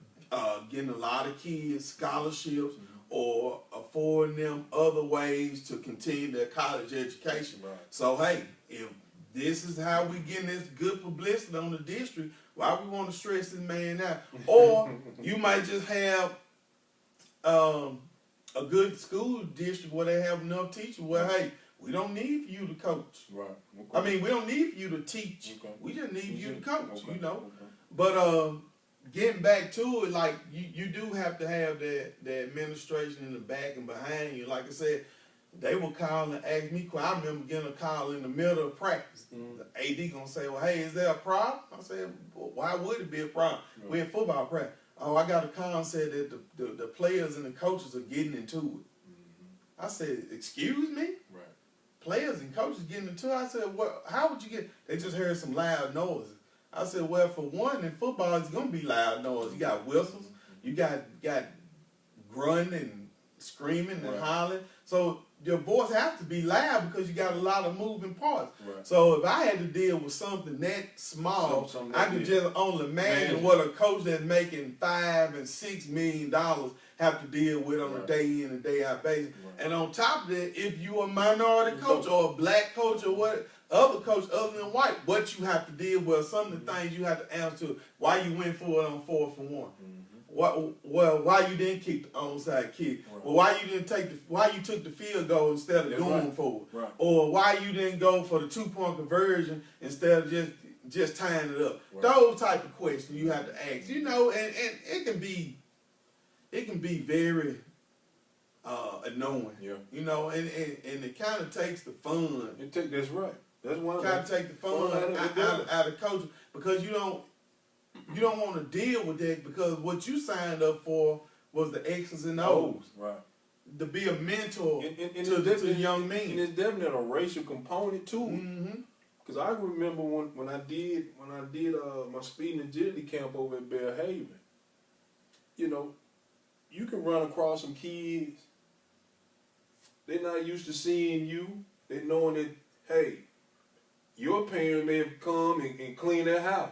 [SPEAKER 1] getting a lot of kids scholarships or affording them other ways to continue their college education.
[SPEAKER 2] Right.
[SPEAKER 1] So, hey, if this is how we getting this good publicity on the district, why we want to stress this man out? Or you might just have a good school district where they have enough teachers where, hey, we don't need for you to coach.
[SPEAKER 2] Right. Okay.
[SPEAKER 1] I mean, we don't need for you to teach.
[SPEAKER 2] Okay.
[SPEAKER 1] We just need you to coach,
[SPEAKER 2] Okay.
[SPEAKER 1] you know.
[SPEAKER 2] Okay.
[SPEAKER 1] But getting back to it, like you do have to have the administration in the back and behind you. Like I said, they will call and ask me. I remember getting a call in the middle of practice. The AD gonna say, "Well, hey, is there a problem?" I said, well, "Why would it be a problem?
[SPEAKER 2] Right.
[SPEAKER 1] We're in football practice." Oh, I got a call and said that the players and the coaches are getting into it. I said, "Excuse me?"
[SPEAKER 2] Right.
[SPEAKER 1] Players and coaches getting into it. I said, "What? How would you get?" They just heard some loud noises. I said, "Well, for one, in football, it's gonna be loud noise. You got whistles, you got grunting and screaming and
[SPEAKER 2] Right.
[SPEAKER 1] hollering. So your voice has to be loud because you got a lot of moving parts.
[SPEAKER 2] Right.
[SPEAKER 1] So if I had to deal with something that small,
[SPEAKER 2] Something
[SPEAKER 1] I
[SPEAKER 2] that
[SPEAKER 1] could
[SPEAKER 2] big.
[SPEAKER 1] just only imagine what a coach that's making $5 and $6 million have to deal with on a
[SPEAKER 2] Right.
[SPEAKER 1] day in and day out basis.
[SPEAKER 2] Right.
[SPEAKER 1] And on top of that, if you're a minority coach or a black coach or what other coach other than white, what you have to deal with, some of the things you have to answer to, why you went for it on 4th and 1. Why you didn't kick the onside kick?
[SPEAKER 2] Right.
[SPEAKER 1] Or why you didn't why you took the field goal instead of
[SPEAKER 2] That's
[SPEAKER 1] going
[SPEAKER 2] right.
[SPEAKER 1] for it?
[SPEAKER 2] Right.
[SPEAKER 1] Or why you didn't go for the 2-point conversion instead of just tying it up?
[SPEAKER 2] Right.
[SPEAKER 1] Those type of questions you have to ask. You know, and it can be very annoying.
[SPEAKER 2] Yeah.
[SPEAKER 1] You know, and it kind of takes the fun.
[SPEAKER 2] That's right. That's one.
[SPEAKER 1] Kind of take the fun out of coaching because you don't want to deal with that because what you signed up for was the X's and O's.
[SPEAKER 2] Right.
[SPEAKER 1] To be a mentor
[SPEAKER 2] And
[SPEAKER 1] to young
[SPEAKER 2] And
[SPEAKER 1] men.
[SPEAKER 2] there's definitely a racial component too.
[SPEAKER 1] Mm-hmm.
[SPEAKER 2] Cause I remember when I did my speed and agility camp over at Bear Haven. You know, you can run across some kids. They're not used to seeing you. They knowing that, hey, your parents may have come and cleaned their house.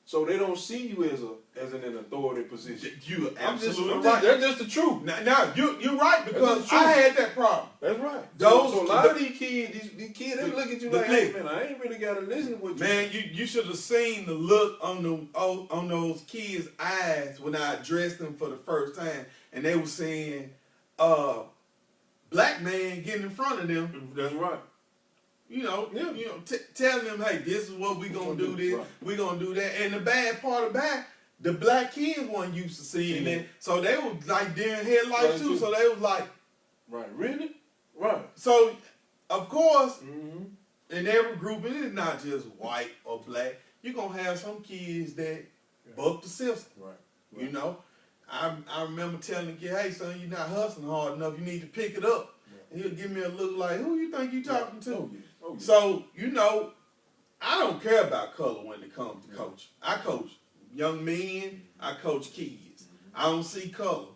[SPEAKER 2] So they don't see you as an authority position.
[SPEAKER 1] You
[SPEAKER 2] I'm
[SPEAKER 1] absolutely
[SPEAKER 2] just,
[SPEAKER 1] right.
[SPEAKER 2] That's just the truth.
[SPEAKER 1] Now you're right because
[SPEAKER 2] That's the
[SPEAKER 1] I
[SPEAKER 2] truth.
[SPEAKER 1] had that problem.
[SPEAKER 2] That's right.
[SPEAKER 1] Those-
[SPEAKER 2] So a lot of these kids, they look at you
[SPEAKER 1] the
[SPEAKER 2] like, hey man, I ain't really gotta listen to what you
[SPEAKER 1] Man, you should have seen the look on those kids' eyes when I addressed them for the first time, and they were saying, "Black man getting in front of them."
[SPEAKER 2] That's right.
[SPEAKER 1] Telling them, "Hey, this is what we gonna do. This
[SPEAKER 2] Right.
[SPEAKER 1] we gonna do that." And the bad part about the black kids weren't used to seeing that, so they were like deer in headlights
[SPEAKER 2] Right,
[SPEAKER 1] too.
[SPEAKER 2] too.
[SPEAKER 1] So they was like,
[SPEAKER 2] Right. Really? Right.
[SPEAKER 1] so of course.
[SPEAKER 2] Mm-hmm.
[SPEAKER 1] In every group, and it's not just white or black. You're gonna have some kids that buck the system.
[SPEAKER 2] Right.
[SPEAKER 1] You know, I remember telling the kid, "Hey son, you're not hustling hard enough. You need to pick it up." And he'll give me a look like, "Who you think you talking to?"
[SPEAKER 2] Oh, yeah. Oh, yeah.
[SPEAKER 1] So I don't care about color when it comes to coaching. I coach young men. I coach kids. I don't see color,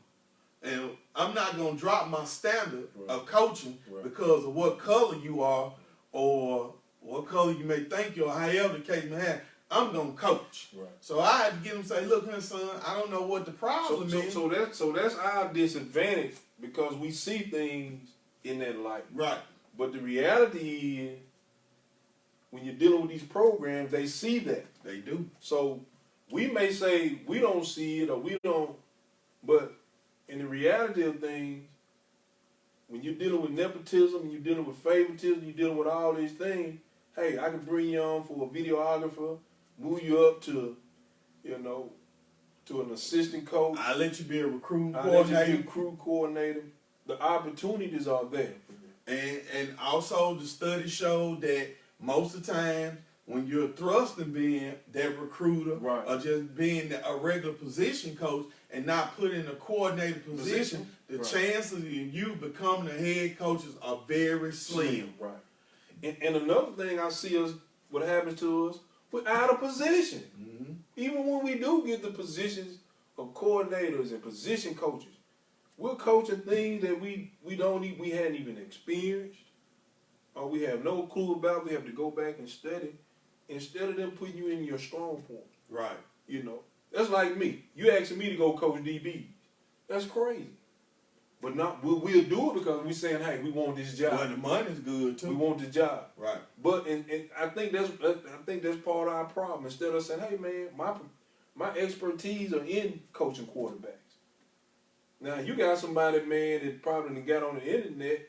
[SPEAKER 1] and I'm not gonna drop my standard of coaching because of what color you are or what color you may think you are, however the case may have. I'm gonna coach.
[SPEAKER 2] Right.
[SPEAKER 1] So I had to get him to say, "Look here, son, I don't know what the problem is."
[SPEAKER 2] So that's our disadvantage because we see things in that light.
[SPEAKER 1] Right.
[SPEAKER 2] But the reality is, when you're dealing with these programs, they see that.
[SPEAKER 1] They do.
[SPEAKER 2] So we may say we don't see it or we don't, but in the reality of things, when you're dealing with nepotism, you're dealing with favoritism, you're dealing with all these things, hey, I can bring you on for a videographer, move you up to, to an assistant coach.
[SPEAKER 1] I'll let you be a recruiting
[SPEAKER 2] I'll let
[SPEAKER 1] coordinator.
[SPEAKER 2] you be a crew coordinator. The opportunities are there.
[SPEAKER 1] And also the studies show that most of the time when you're thrusting being that recruiter
[SPEAKER 2] Right.
[SPEAKER 1] or just being a regular position coach and not put in a coordinated position, the
[SPEAKER 2] Right.
[SPEAKER 1] chances of you becoming a head coaches are very slim.
[SPEAKER 2] Right. And another thing I see us, what happens to us, we're out of position.
[SPEAKER 1] Mm-hmm.
[SPEAKER 2] Even when we do get the positions of coordinators and position coaches, we're coaching things that we hadn't even experienced or we have no clue about. We have to go back and study instead of them putting you in your strong point.
[SPEAKER 1] Right.
[SPEAKER 2] That's like me. You asking me to go coach DBs. That's crazy. But we'll do it because we're saying, hey, we want this job.
[SPEAKER 1] Well, the money's good too.
[SPEAKER 2] We want the job.
[SPEAKER 1] Right.
[SPEAKER 2] But and I think that's part of our problem. Instead of saying, hey man, my expertise are in coaching quarterbacks. Now you got somebody, man, that probably got on the internet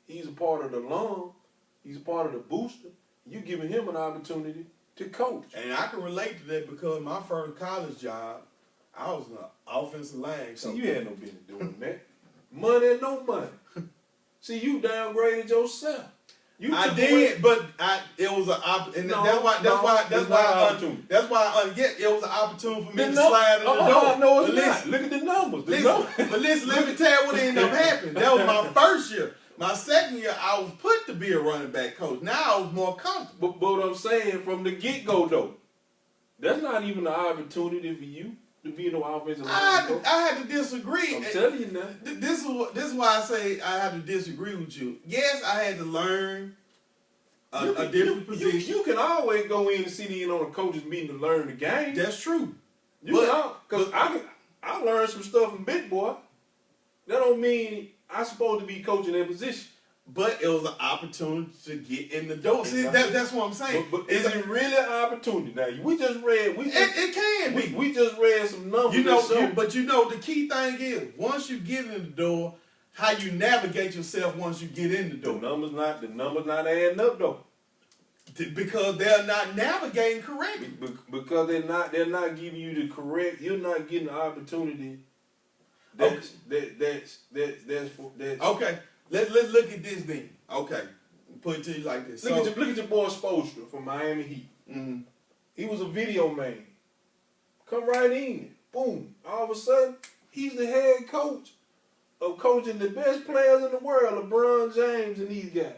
[SPEAKER 2] he's a part of the lung, he's a part of the booster. You giving him an opportunity to coach.
[SPEAKER 1] And I can relate to that because my first college job, I was an offensive line coach.
[SPEAKER 2] See, you had no business doing that. Money and no money. See, you downgraded yourself.
[SPEAKER 1] I did, but it was an opportunity. That's why it was an opportunity for me to slide in the door.
[SPEAKER 2] No, it's not. Look at the numbers.
[SPEAKER 1] But listen, let me tell you what ended up happening. That was my first year. My second year, I was put to be a running back coach. Now I was more comfortable.
[SPEAKER 2] But what I'm saying, from the get-go, though, that's not even an opportunity for you to be no offensive line coach.
[SPEAKER 1] I had to disagree.
[SPEAKER 2] I'm telling you now.
[SPEAKER 1] This is why I say I have to disagree with you. Yes, I had to learn a different position.
[SPEAKER 2] You can always go in and sit in on a coach's meeting to learn the game.
[SPEAKER 1] That's true.
[SPEAKER 2] Because I learned some stuff from Big Boy. That don't mean I'm supposed to be coaching that position.
[SPEAKER 1] But it was an opportunity to get in the door. See, that's what I'm saying.
[SPEAKER 2] But is it really an opportunity? Now, we just read.
[SPEAKER 1] It can be.
[SPEAKER 2] We just read some numbers.
[SPEAKER 1] But the key thing is, once you get in the door, how you navigate yourself once you get in the door.
[SPEAKER 2] The numbers not adding up though.
[SPEAKER 1] Because they're not navigating correctly.
[SPEAKER 2] Because they're not giving you the correct. You're not getting the opportunity. That's
[SPEAKER 1] okay. Let's look at this then. Okay, put it to you like this.
[SPEAKER 2] Look at your boy Spoelstra from Miami Heat.
[SPEAKER 1] Mm-hmm.
[SPEAKER 2] He was a video man. Come right in, boom. All of a sudden, he's the head coach of coaching the best players in the world, LeBron James and these guys.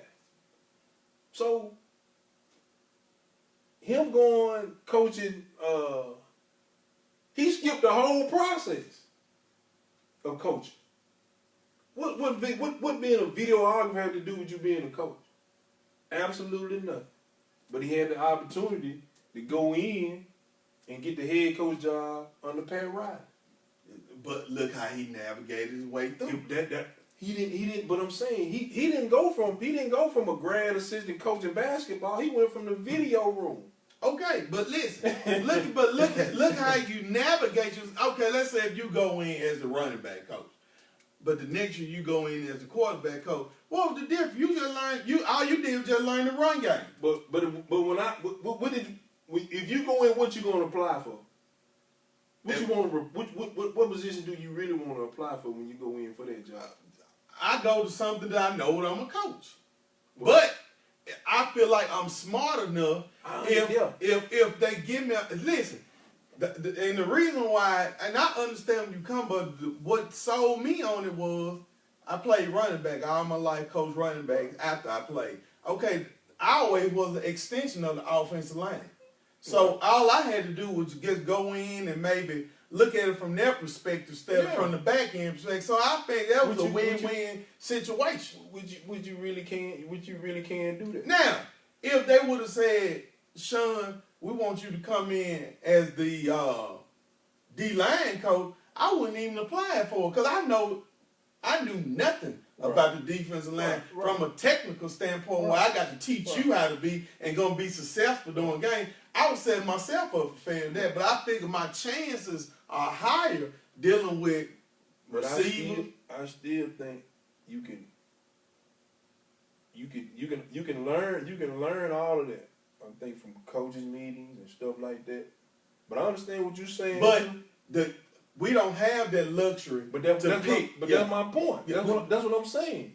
[SPEAKER 2] So him going coaching, he skipped the whole process of coaching. What being a videographer have to do with you being a coach? Absolutely nothing. But he had the opportunity to go in and get the head coach job under Pat Riley.
[SPEAKER 1] But look how he navigated his way through.
[SPEAKER 2] He didn't. But I'm saying he didn't go from a grad assistant coaching basketball. He went from the video room.
[SPEAKER 1] Okay, but listen, look how you navigate your. Okay, let's say if you go in as the running back coach. But the next year you go in as a quarterback coach. What was the difference? You just learned. All you did was just learn the run game.
[SPEAKER 2] But if you go in, what you going to apply for? What position do you really want to apply for when you go in for that job?
[SPEAKER 1] I go to something that I know that I'm a coach. But I feel like I'm smart enough if they give me listen. And the reason why, and I understand when you come, but what sold me on it was I played running back all my life, coach running back after I played. Okay, I always was an extension of the offensive line. So all I had to do was just go in and maybe look at it from their perspective instead of from the back end perspective. So I think that was a win-win situation.
[SPEAKER 2] Would you really can do that?
[SPEAKER 1] Now, if they would have said, Sean, we want you to come in as the D-line coach, I wouldn't even apply for it because I knew nothing about the defensive line from a technical standpoint where I got to teach you how to be and going to be successful during game. I was setting myself up for failing that, but I figure my chances are higher dealing with receivers.
[SPEAKER 2] I still think you can learn all of that. I think from coaches meetings and stuff like that. But I understand what you're saying.
[SPEAKER 1] But we don't have that luxury.
[SPEAKER 2] That's my point.
[SPEAKER 1] Yeah.
[SPEAKER 2] That's what I'm saying.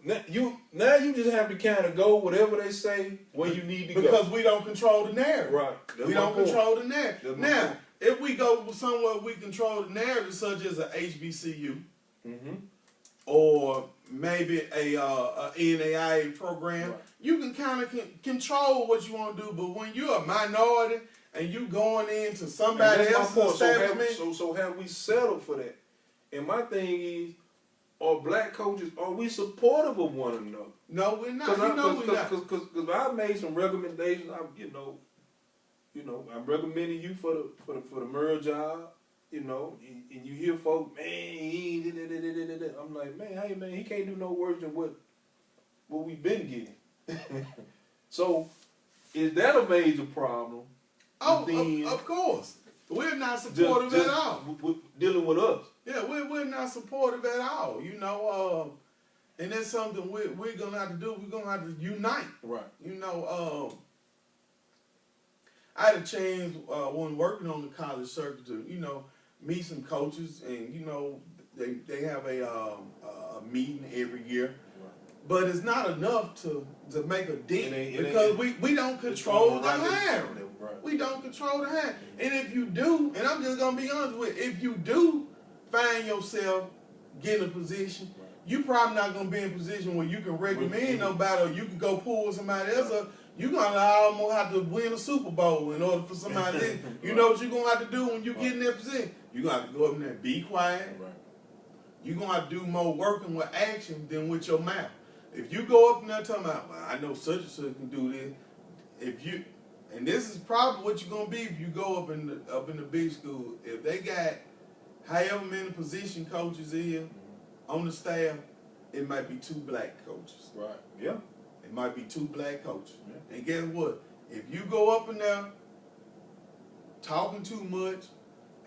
[SPEAKER 2] Now you just have to kind of go whatever they say where you need to go.
[SPEAKER 1] Because we don't control the narrative.
[SPEAKER 2] Right.
[SPEAKER 1] We don't control the narrative. Now, if we go somewhere we control the narrative, such as a HBCU, or maybe a NAIA program, you can kind of control what you want to do. But when you're a minority and you going into somebody else's establishment,
[SPEAKER 2] so have we settled for that? And my thing is, are black coaches, are we supportive of one another?
[SPEAKER 1] No, we're not. We're not.
[SPEAKER 2] Because I made some recommendations. I'm recommending you for the Merle job. And you hear folks, man, he ain't. I'm like, man, hey, man, he can't do no worse than what we've been getting. So, is that a major problem?
[SPEAKER 1] Oh, of course. We're not supportive at all.
[SPEAKER 2] Dealing with us.
[SPEAKER 1] Yeah, we're not supportive at all. And that's something we're gonna have to do. We're gonna have to unite.
[SPEAKER 2] Right.
[SPEAKER 1] You know, I had a chance when working on the college circuit to, you know, meet some coaches, and you know, they have a meeting every year, but it's not enough to make a dent because we don't control the hiring.
[SPEAKER 2] Right.
[SPEAKER 1] We don't control the hiring, and if you do, and I'm just gonna be honest with you, if you do find yourself getting a position, you probably not gonna be in a position where you can recommend nobody, or you can go pull somebody else up. You're gonna almost have to win a Super Bowl in order for somebody else. You know what you're gonna have to do when you get in that position? You're gonna have to go up in there and be quiet.
[SPEAKER 2] Right.
[SPEAKER 1] You're gonna have to do more working with action than with your mouth. If you go up in there talking about, well, I know such and such can do this, and this is probably what you're gonna be if you go up in the big school. If they got however many position coaches in on the staff, it might be 2 black coaches.
[SPEAKER 2] Right. Yeah.
[SPEAKER 1] It might be 2 black coaches.
[SPEAKER 2] Yeah.
[SPEAKER 1] And guess what? If you go up in there talking too much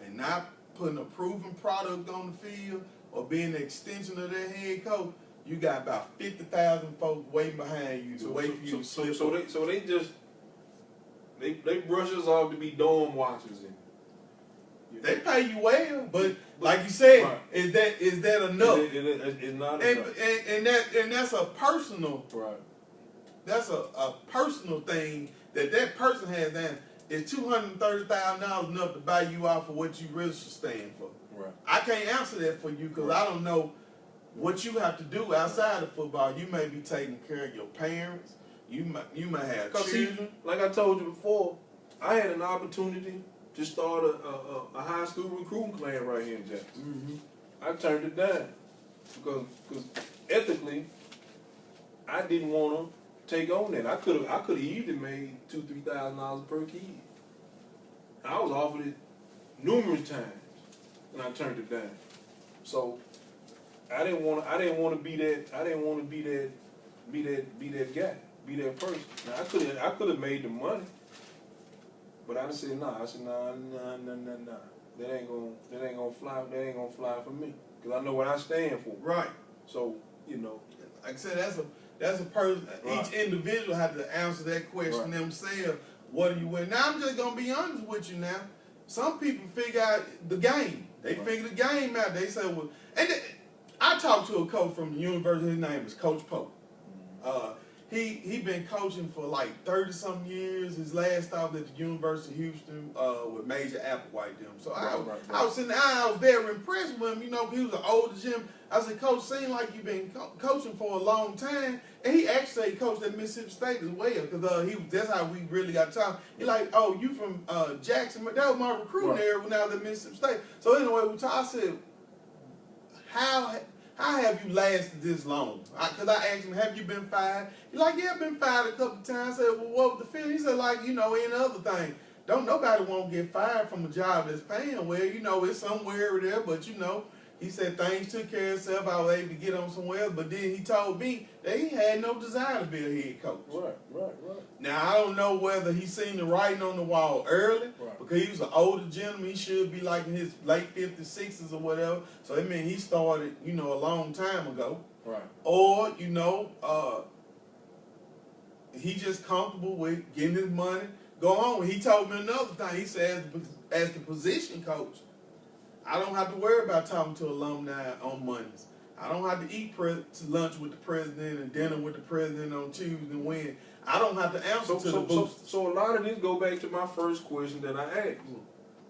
[SPEAKER 1] and not putting a proven product on the field or being an extension of their head coach, you got about 50,000 folks waiting behind you to wait for you to slip.
[SPEAKER 2] So they brush us off to be dorm watchers.
[SPEAKER 1] They pay you well, but like you said,
[SPEAKER 2] right.
[SPEAKER 1] is that enough?
[SPEAKER 2] It's not
[SPEAKER 1] enough. And that's a personal.
[SPEAKER 2] Right.
[SPEAKER 1] That's a personal thing that person has. Then is $230,000 enough to buy you out for what you really should stand for?
[SPEAKER 2] Right.
[SPEAKER 1] I can't answer that for you because I don't know what you have to do outside of football. You may be taking care of your parents. You may have children.
[SPEAKER 2] See, like I told you before, I had an opportunity to start a high school recruiting class right here in Jackson. I turned it down because ethically, I didn't want to take on that. I could have easily made $2,000-3,000 per kid. I was offered it numerous times, and I turned it down. So I didn't want to be that. I didn't want to be that guy, be that person. Now I could have made the money. But I just said nah. I said nah. That ain't gonna fly. That ain't gonna fly for me. Cause I know what I stand for.
[SPEAKER 1] Right.
[SPEAKER 2] So you know,
[SPEAKER 1] like I said, that's a person.
[SPEAKER 2] Right.
[SPEAKER 1] Each individual had to answer that question themselves. What are you with? Now I'm just gonna be honest with you. Now, some people figure out the game. They figure the game out. They say, well, I talked to a coach from the university. His name is Coach Pope. He been coaching for like 30-something years. His last stop at the University of Houston with Major Applewhite them. So I was sitting there, I was very impressed with him. You know, he was an older gym. I said, Coach, seems like you've been coaching for a long time. And he actually coached at Mississippi State as well, because that's how we really got to talk. He like, oh, you from Jackson? That was my recruiting area when I was at Mississippi State. So anyway, we talked. I said, how have you lasted this long? Because I asked him, have you been fired? He's like, yeah, I've been fired a couple of times. I said, well, what was the feeling? He said, like, you know, any other thing. Don't nobody want to get fired from a job that's paying well. You know, it's somewhere over there, but you know, he said things took care of itself. I was able to get on somewhere else. But then he told me that he had no desire to be a head coach.
[SPEAKER 2] Right.
[SPEAKER 1] Now, I don't know whether he seen the writing on the wall early, because he was an older gentleman. He should be like in his late 50s, 60s or whatever. So, I mean, he started, you know, a long time ago.
[SPEAKER 2] Right.
[SPEAKER 1] Or, you know, he just comfortable with getting his money, go on. He told me another thing. He said, as the position coach, I don't have to worry about talking to alumni on Mondays. I don't have to eat lunch with the president and dinner with the president on Tuesday and Wednesday. I don't have to answer to the boosters.
[SPEAKER 2] So a lot of this go back to my first question that I asked.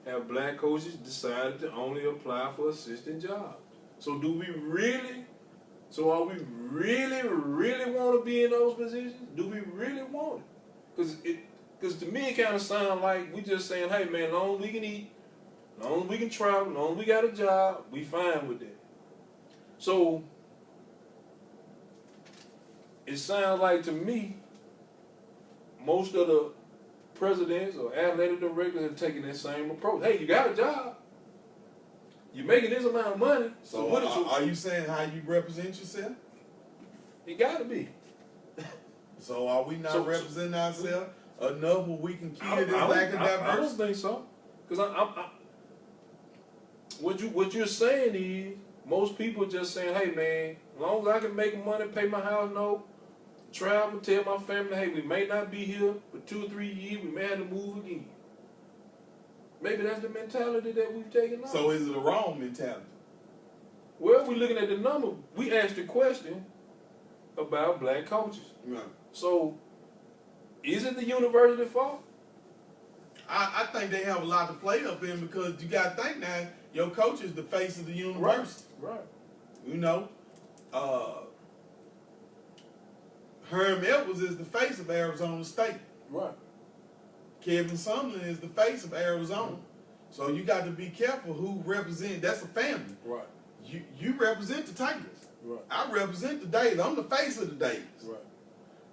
[SPEAKER 2] Have black coaches decided to only apply for assistant jobs? So are we really want to be in those positions? Do we really want it? Because to me it kind of sounds like we just saying, hey man, long as we can eat, long as we can travel, long as we got a job, we fine with that. So it sounds like to me, most of the presidents or athletic directors have taken that same approach. Hey, you got a job. You're making this amount of money.
[SPEAKER 1] So are you saying how you represent yourself?
[SPEAKER 2] It got to be.
[SPEAKER 1] So are we not representing ourselves enough where we can kill this lack of diversity?
[SPEAKER 2] I don't think so. Because what you're saying is Most people just saying, hey man, as long as I can make money, pay my house note, travel, tell my family, hey, we may not be here for 2 or 3 years, we may have to move again. Maybe that's the mentality that we've taken on.
[SPEAKER 1] So is it a wrong mentality?
[SPEAKER 2] Well, we're looking at the number. We asked the question about black coaches.
[SPEAKER 1] Right.
[SPEAKER 2] So, is it the university fault?
[SPEAKER 1] I think they have a lot to play up in because you got to think now, your coach is the face of the university.
[SPEAKER 2] Right.
[SPEAKER 1] You know, Herm Edwards is the face of Arizona State.
[SPEAKER 2] Right.
[SPEAKER 1] Kevin Sumlin is the face of Arizona. So you got to be careful who represent. That's a family.
[SPEAKER 2] Right.
[SPEAKER 1] You represent the Tigers.
[SPEAKER 2] Right.
[SPEAKER 1] I represent the Days. I'm the face of the Days.
[SPEAKER 2] Right.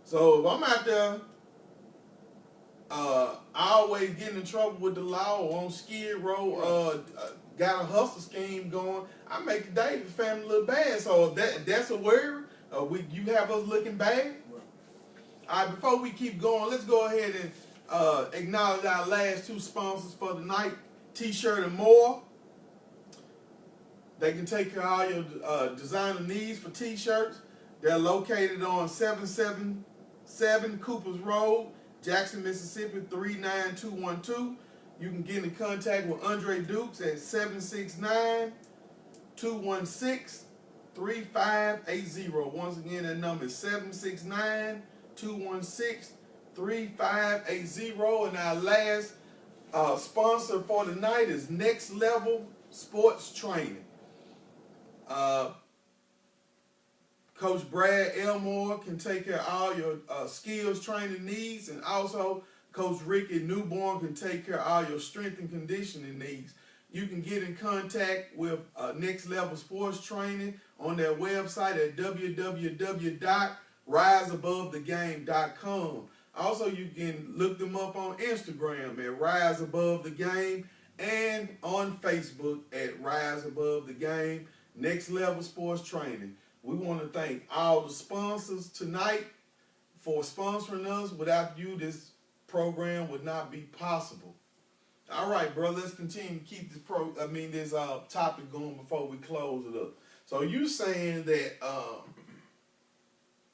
[SPEAKER 1] So if I'm out there, I always get in trouble with the law or on Skid Row, got a hustle scheme going. I make the Davis family look bad. So that's a worry. You have us looking bad.
[SPEAKER 2] Right.
[SPEAKER 1] All right, before we keep going, let's go ahead and acknowledge our last 2 sponsors for the night, T-Shirt and More. They can take care of all your designer needs for T-shirts. They're located on 777 Coopers Road, Jackson, Mississippi 39212. You can get in contact with Andre Dukes at 769-216-3580. Once again, that number is 769-216-3580. And our last sponsor for the night is Next Level Sports Training. Coach Brad Elmore can take care of all your skills training needs, and also Coach Ricky Newborn can take care of all your strength and conditioning needs. You can get in contact with Next Level Sports Training on their website at www.riseabovethegame.com. Also, you can look them up on Instagram at Rise Above the Game and on Facebook at Rise Above the Game. Next Level Sports Training. We want to thank all the sponsors tonight for sponsoring us. Without you, this program would not be possible. All right, bro, let's continue to keep this topic going before we close it up. So you saying that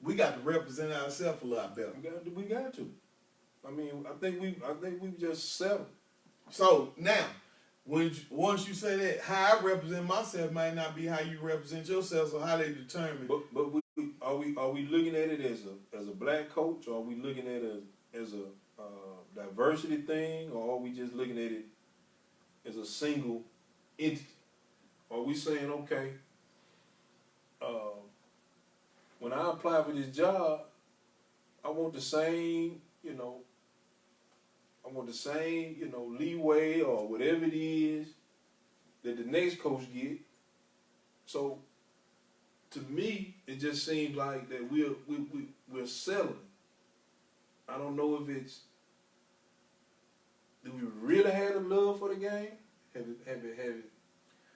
[SPEAKER 1] we got to represent ourselves a lot better.
[SPEAKER 2] We got to. I mean, I think we've just settled.
[SPEAKER 1] So now, once you say that, how I represent myself might not be how you represent yourself, so how they determine.
[SPEAKER 2] But are we looking at it as a black coach, or are we looking at it as a diversity thing, or are we just looking at it as a single entity? Are we saying, okay, when I apply for this job, I want the same, leeway or whatever it is that the next coach get. So, to me, it just seems like that we're settling. I don't know if it's, do we really have a love for the game? Have it?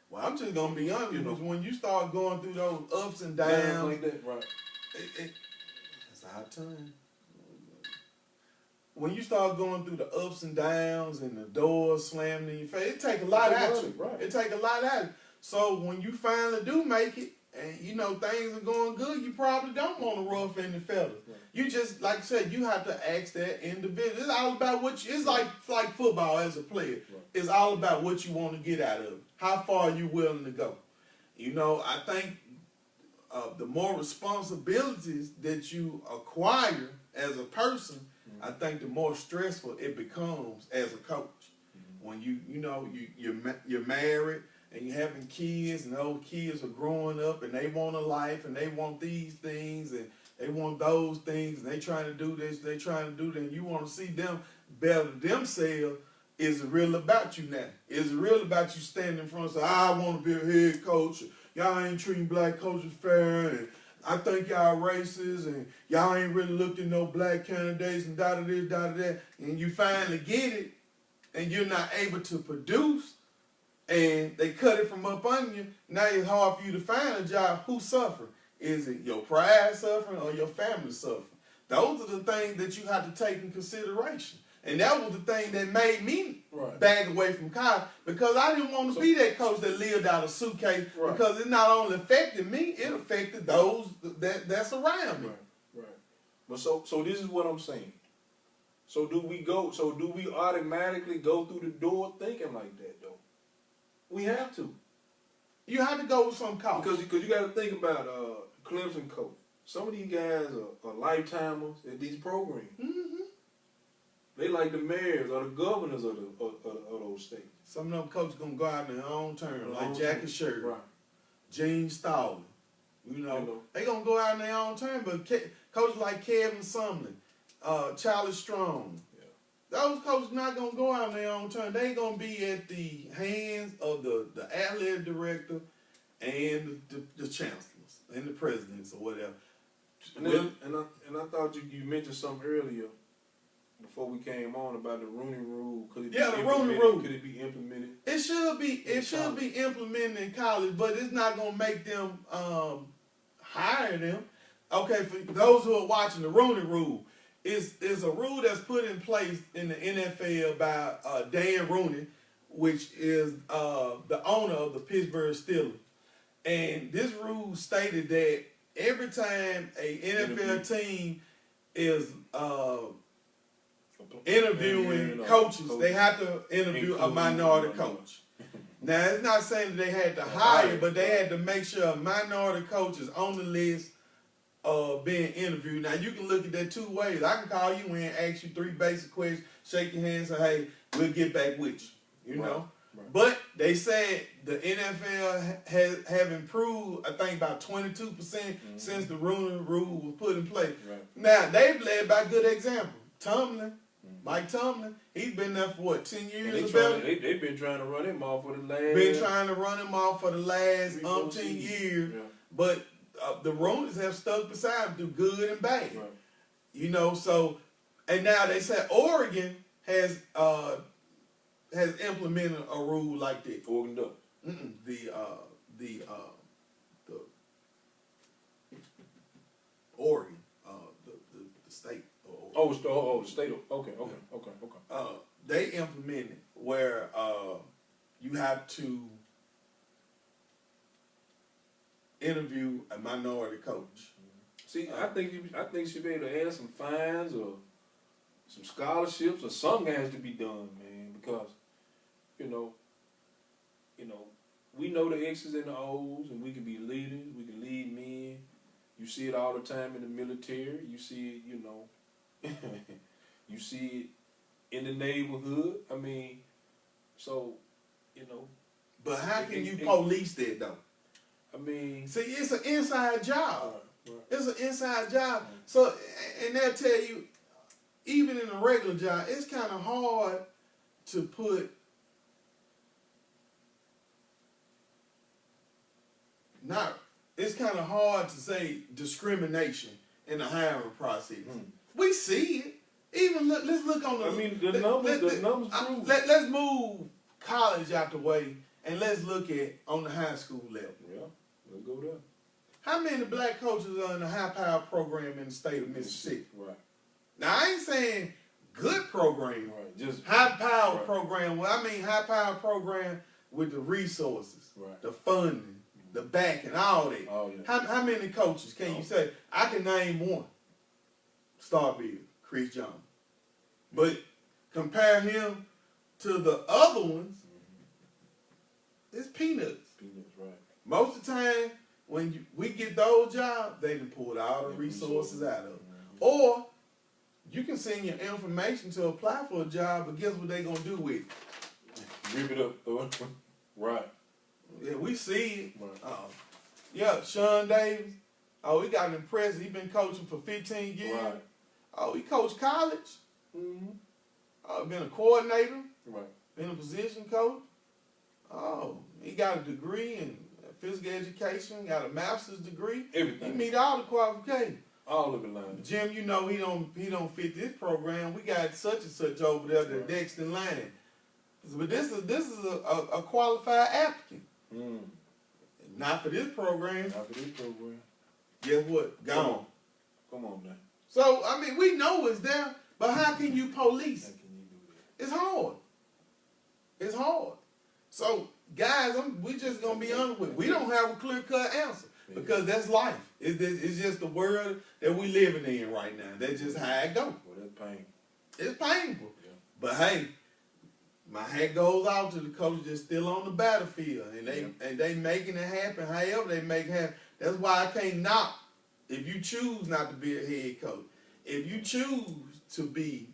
[SPEAKER 1] Well, I'm just gonna be honest. Because when you start going through those ups and downs,
[SPEAKER 2] like that, right?
[SPEAKER 1] It's our turn. When you start going through the ups and downs and the doors slamming in your face, it take a lot out of you.
[SPEAKER 2] Right.
[SPEAKER 1] It take a lot out of you. So when you finally do make it, and things are going good, you probably don't want to rough any feathers. Right. You just, like I said, you have to ask that individual. It's all about it's like football as a player. Right. It's all about what you want to get out of it. How far are you willing to go? I think the more responsibilities that you acquire as a person, I think the more stressful it becomes as a coach. When you're married and you're having kids, and those kids are growing up and they want a life and they want these things and they want those things and they trying to do this, they trying to do that, and you want to see them better themselves. Is it real about you now? Is it real about you standing in front and saying, I want to be a head coach, y'all ain't treating black coaches fair, and I think y'all racist, and y'all ain't really looked at no black candidates, and da-da-this, da-da-that, and you finally get it, and you're not able to produce, and they cut it from up under you. Now it's hard for you to find a job. Who's suffering? Is it your pride suffering or your family suffering? Those are the things that you have to take in consideration. And that was the thing that made me
[SPEAKER 2] Right.
[SPEAKER 1] back away from college, because I didn't want to be that coach that lived out of a suitcase, because it not only affected me, it affected those that's around me.
[SPEAKER 2] Right. But so this is what I'm saying. So do we automatically go through the door thinking like that though? We have to.
[SPEAKER 1] You have to go with some coach.
[SPEAKER 2] Because you got to think about Clemson coach. Some of these guys are lifetimers at these programs.
[SPEAKER 1] Mm-hmm.
[SPEAKER 2] They like the mayors or the governors of those states.
[SPEAKER 1] Some of them coaches gonna go out on their own terms, like Jackie Sherry,
[SPEAKER 2] Right.
[SPEAKER 1] Gene Stalling. You know, they gonna go out on their own terms. But coaches like Kevin Sumlin, Charlie Strong, those coaches not gonna go out on their own terms. They gonna be at the hands of the athletic director and the chancellors and the presidents or whatever.
[SPEAKER 2] And I thought you mentioned something earlier before we came on about the Rooney Rule.
[SPEAKER 1] The Rooney Rule.
[SPEAKER 2] Could it be implemented?
[SPEAKER 1] It should be. It should be implemented in college, but it's not gonna make them hire them. Okay, for those who are watching, the Rooney Rule is a rule that's put in place in the NFL by Dan Rooney, which is the owner of the Pittsburgh Steelers. And this rule stated that every time a NFL team is interviewing coaches, they have to interview a minority coach. Now, it's not saying that they had to hire, but they had to make sure a minority coach is on the list of being interviewed. Now, you can look at that two ways. I can call you in, ask you 3 basic questions, shake your hand, say, hey, we'll get back with you, you know? Right. But they said the NFL have improved, I think, about 22% since the Rooney Rule was put in place. Right. Now, they've led by good example. Tomlin, Mike Tomlin, he's been there for what, 10 years or better?
[SPEAKER 2] They've been trying to run him off for the last... umpteen years. Yeah. But the Rooney's have stuck beside him through good and bad. Right. You know, so... And now they say Oregon has implemented a rule like that. Oregon does.
[SPEAKER 1] The Oregon, the state.
[SPEAKER 2] The state. Okay.
[SPEAKER 1] They implemented where you have to interview a minority coach.
[SPEAKER 2] See, I think you should be able to add some fines or some scholarships or something has to be done, man, because you know, we know the X's and the O's, and we can be leaders, we can lead men. You see it all the time in the military. You see it, you see it in the neighborhood. I mean, so,
[SPEAKER 1] But how can you police that, though?
[SPEAKER 2] I mean...
[SPEAKER 1] See, it's an inside job.
[SPEAKER 2] Right.
[SPEAKER 1] It's an inside job. So, and they'll tell you, even in a regular job, it's kind of hard to put... It's kind of hard to say discrimination in the hiring process. We see it. Even let's look on the.
[SPEAKER 2] I mean, the numbers prove.
[SPEAKER 1] Let's move college out the way and let's look at on the high school level.
[SPEAKER 2] Yeah, let's go there.
[SPEAKER 1] How many black coaches are in the high power program in the state of Mississippi?
[SPEAKER 2] Right.
[SPEAKER 1] Now I ain't saying good program.
[SPEAKER 2] Right. Just
[SPEAKER 1] high power program. Well, I mean high power program with the resources, the funding, the backing, all that.
[SPEAKER 2] Oh, yeah.
[SPEAKER 1] How many coaches can you say? I can name one. Starfield, Chris Jones. But compare him to the other ones, it's peanuts.
[SPEAKER 2] Peanuts, right.
[SPEAKER 1] Most of the time, when we get those jobs, they done pulled all the resources out of them. Or you can send your information to apply for a job, but guess what they gonna do with it?
[SPEAKER 2] Rip it up. Right.
[SPEAKER 1] Yeah, we see it.
[SPEAKER 2] Right.
[SPEAKER 1] Sean Davis. Oh, he got impressed. He been coaching for 15 years.
[SPEAKER 2] Right.
[SPEAKER 1] Oh, he coached college.
[SPEAKER 2] Mm-hmm.
[SPEAKER 1] Been a coordinator.
[SPEAKER 2] Right.
[SPEAKER 1] Been a position coach. Oh, he got a degree in physical education. Got a master's degree.
[SPEAKER 2] Everything.
[SPEAKER 1] He meet all the qualifications.
[SPEAKER 2] All of it line.
[SPEAKER 1] Jim, he don't fit this program. We got such and such over there that's next in line. But this is a qualified applicant. Not for this program.
[SPEAKER 2] Not for this program.
[SPEAKER 1] Guess what? Gone.
[SPEAKER 2] Come on now.
[SPEAKER 1] So, I mean, we know it's there, but how can you police it? It's hard. It's hard. So, guys, we just gonna be honest with it. We don't have a clear-cut answer because that's life. It's just the world that we living in right now. That's just how it goes.
[SPEAKER 2] Well, that's painful.
[SPEAKER 1] It's painful.
[SPEAKER 2] Yeah.
[SPEAKER 1] But hey, my hat goes out to the coaches that's still on the battlefield, and they making it happen. However they make it happen. That's why I can't knock. If you choose not to be a head coach, if you choose to be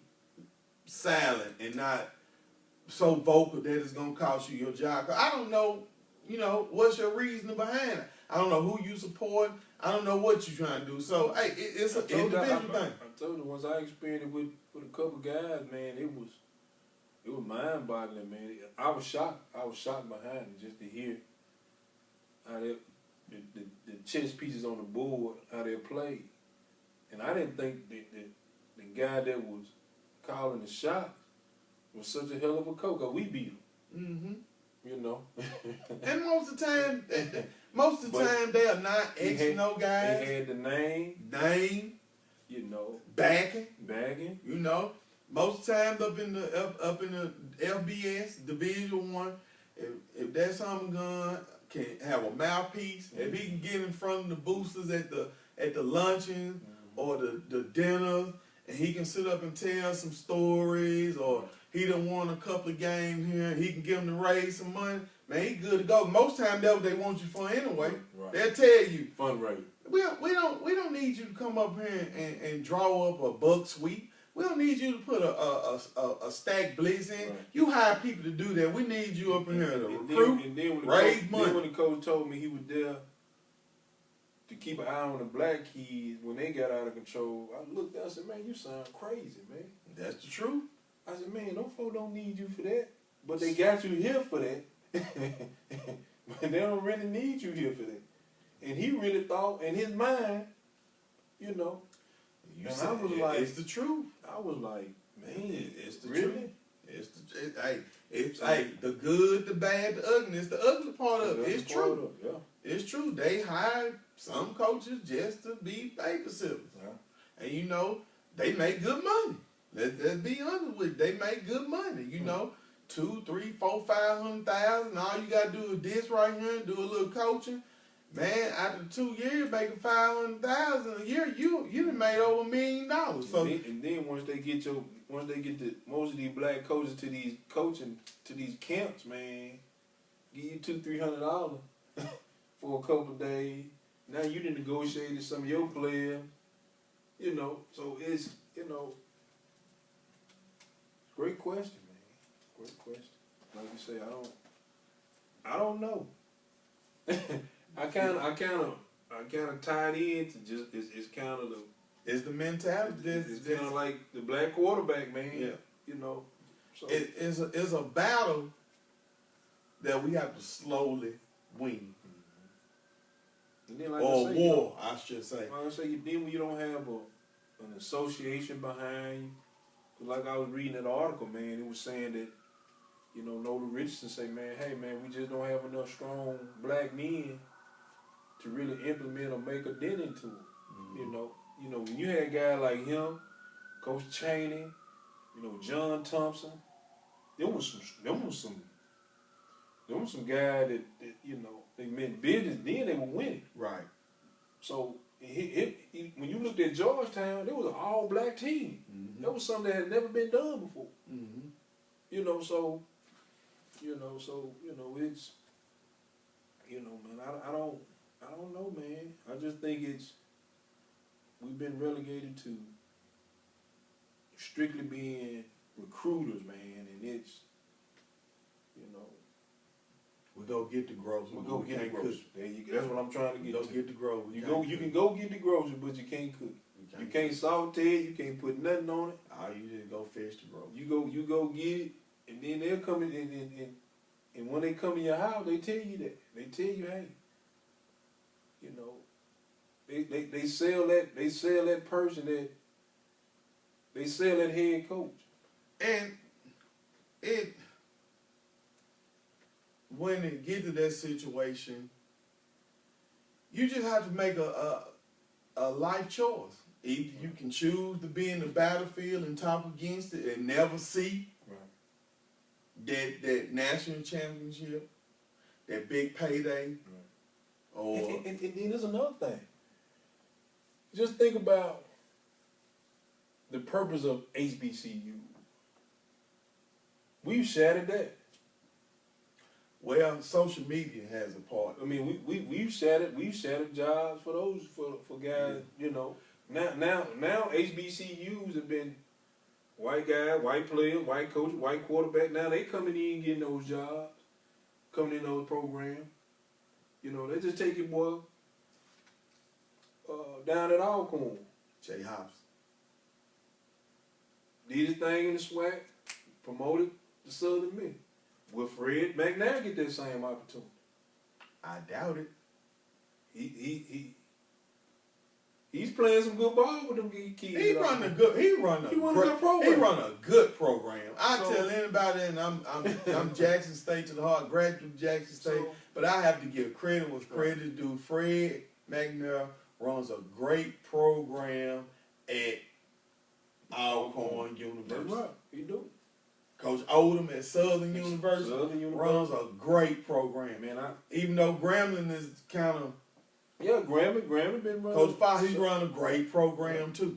[SPEAKER 1] silent and not so vocal that it's gonna cost you your job. 'Cause I don't know, what's your reasoning behind it. I don't know who you support. I don't know what you're trying to do. So hey, it's an individual thing.
[SPEAKER 2] I told you once I experienced it with a couple guys, man, it was mind-boggling, man. I was shocked. I was shocked behind it just to hear how the chess pieces on the board, how they played. And I didn't think the guy that was calling the shots was such a hell of a coach. 'Cause we beat him.
[SPEAKER 1] Mm-hmm.
[SPEAKER 2] And
[SPEAKER 1] most of the time they are not X and O guys.
[SPEAKER 2] They had the name,
[SPEAKER 1] backing.
[SPEAKER 2] Most
[SPEAKER 1] times up in the FBS Division I, if that something gun can have a mouthpiece, if he can get in front of the boosters at the luncheon or the dinners, and he can sit up and tell some stories, or he done won a couple of games here, and he can give them to raise some money. Man, he good to go. Most times that's what they want you for anyway.
[SPEAKER 2] Right.
[SPEAKER 1] They'll tell you.
[SPEAKER 2] Fundraiser.
[SPEAKER 1] We don't need you to come up here and draw up a buck sweep. We don't need you to put a stack blitz in.
[SPEAKER 2] Right.
[SPEAKER 1] You hire people to do that. We need you up in here to
[SPEAKER 2] And
[SPEAKER 1] recruit,
[SPEAKER 2] then
[SPEAKER 1] raise money.
[SPEAKER 2] Then when the coach told me he was there to keep an eye on the black kids when they got out of control, I looked at it and said, man, you sound crazy, man.
[SPEAKER 1] That's the truth.
[SPEAKER 2] I said, man, those folks don't need you for that. But they got you here for that. But they don't really need you here for that. And he really thought, in his mind,
[SPEAKER 1] You
[SPEAKER 2] and
[SPEAKER 1] said
[SPEAKER 2] I was like,
[SPEAKER 1] it's the truth.
[SPEAKER 2] I was like, man,
[SPEAKER 1] It's the
[SPEAKER 2] really?
[SPEAKER 1] truth. It's the good, the bad, the ugly. It's the ugly part of it. It's true.
[SPEAKER 2] Yeah.
[SPEAKER 1] It's true. They hired some coaches just to be babysitters.
[SPEAKER 2] Yeah.
[SPEAKER 1] And they make good money. Let's be honest with it. They make good money. 2, 3, 4, 500,000. All you gotta do is this right here and do a little coaching. Man, after 2 years making 500,000 a year, you done made over $1 million. So
[SPEAKER 2] And then once they get most of these black coaches to these camps, man, give you $200-300 for a couple of days. Now you done negotiated some of your players, So it's great question, man. Great question. Like you say, I don't know. I kind of tied in to just it's kind of
[SPEAKER 1] it's the mentality.
[SPEAKER 2] it's kind of like the black quarterback, man.
[SPEAKER 1] Yeah.
[SPEAKER 2] So
[SPEAKER 1] it's a battle that we have to slowly win.
[SPEAKER 2] And then, like
[SPEAKER 1] Or
[SPEAKER 2] I say,
[SPEAKER 1] war, I should say.
[SPEAKER 2] Like I say, then when you don't have an association behind you, like I was reading an article, man, it was saying that, Nolan Richardson say, man, hey, man, we just don't have enough strong black men to really implement or make a dent into it.
[SPEAKER 1] Mm-hmm.
[SPEAKER 2] When you had a guy like him, Coach Chaney, John Thompson, there was some guys that they meant business. Then they were winning.
[SPEAKER 1] Right.
[SPEAKER 2] So when you looked at Georgetown, there was an all-black team.
[SPEAKER 1] Mm-hmm.
[SPEAKER 2] That was something that had never been done before.
[SPEAKER 1] Mm-hmm.
[SPEAKER 2] It's, man, I don't know, man. I just think we've been relegated to strictly being recruiters, man, and it's,
[SPEAKER 1] We go get the groceries.
[SPEAKER 2] we go get the groceries. There you go. That's what I'm trying to get
[SPEAKER 1] Go
[SPEAKER 2] to.
[SPEAKER 1] get the groceries.
[SPEAKER 2] You can go get the groceries, but you can't cook. You can't saute it. You can't put nothing on it.
[SPEAKER 1] You just go fetch the groceries.
[SPEAKER 2] You go get it, and then they'll come in, and when they come in your house, they tell you that. They tell you, hey, they sell that person that they sell that head coach.
[SPEAKER 1] And when it get to that situation, you just have to make a life choice. Either you can choose to be in the battlefield and talk against it and never see that national championship, that big payday, or
[SPEAKER 2] and then there's another thing. Just think about the purpose of HBCU. We've shattered that.
[SPEAKER 1] well, social media has a part.
[SPEAKER 2] I mean, we've shattered jobs for those for guys. You know, now HBCUs have been white guy, white player, white coach, white quarterback. Now they coming in getting those jobs, coming in those programs. You know, they just take it, boy, down at Alcorn.
[SPEAKER 1] Jay Hobbs.
[SPEAKER 2] Did his thing in the SWAC, promoted the Southern Miss. Will Fred McNair get that same opportunity?
[SPEAKER 1] I doubt it.
[SPEAKER 2] He's playing some good ball with them kids.
[SPEAKER 1] He run a good program. I tell anybody, and I'm Jackson State to the heart, graduate Jackson State, but I have to give credit what's credit due. Fred McNair runs a great program at Alcorn University.
[SPEAKER 2] That's right, he do.
[SPEAKER 1] Coach Odom at Southern University runs a great program.
[SPEAKER 2] Man,
[SPEAKER 1] even though Grambling is kind of
[SPEAKER 2] Grambling been running.
[SPEAKER 1] Coach Fox, he run a great program too.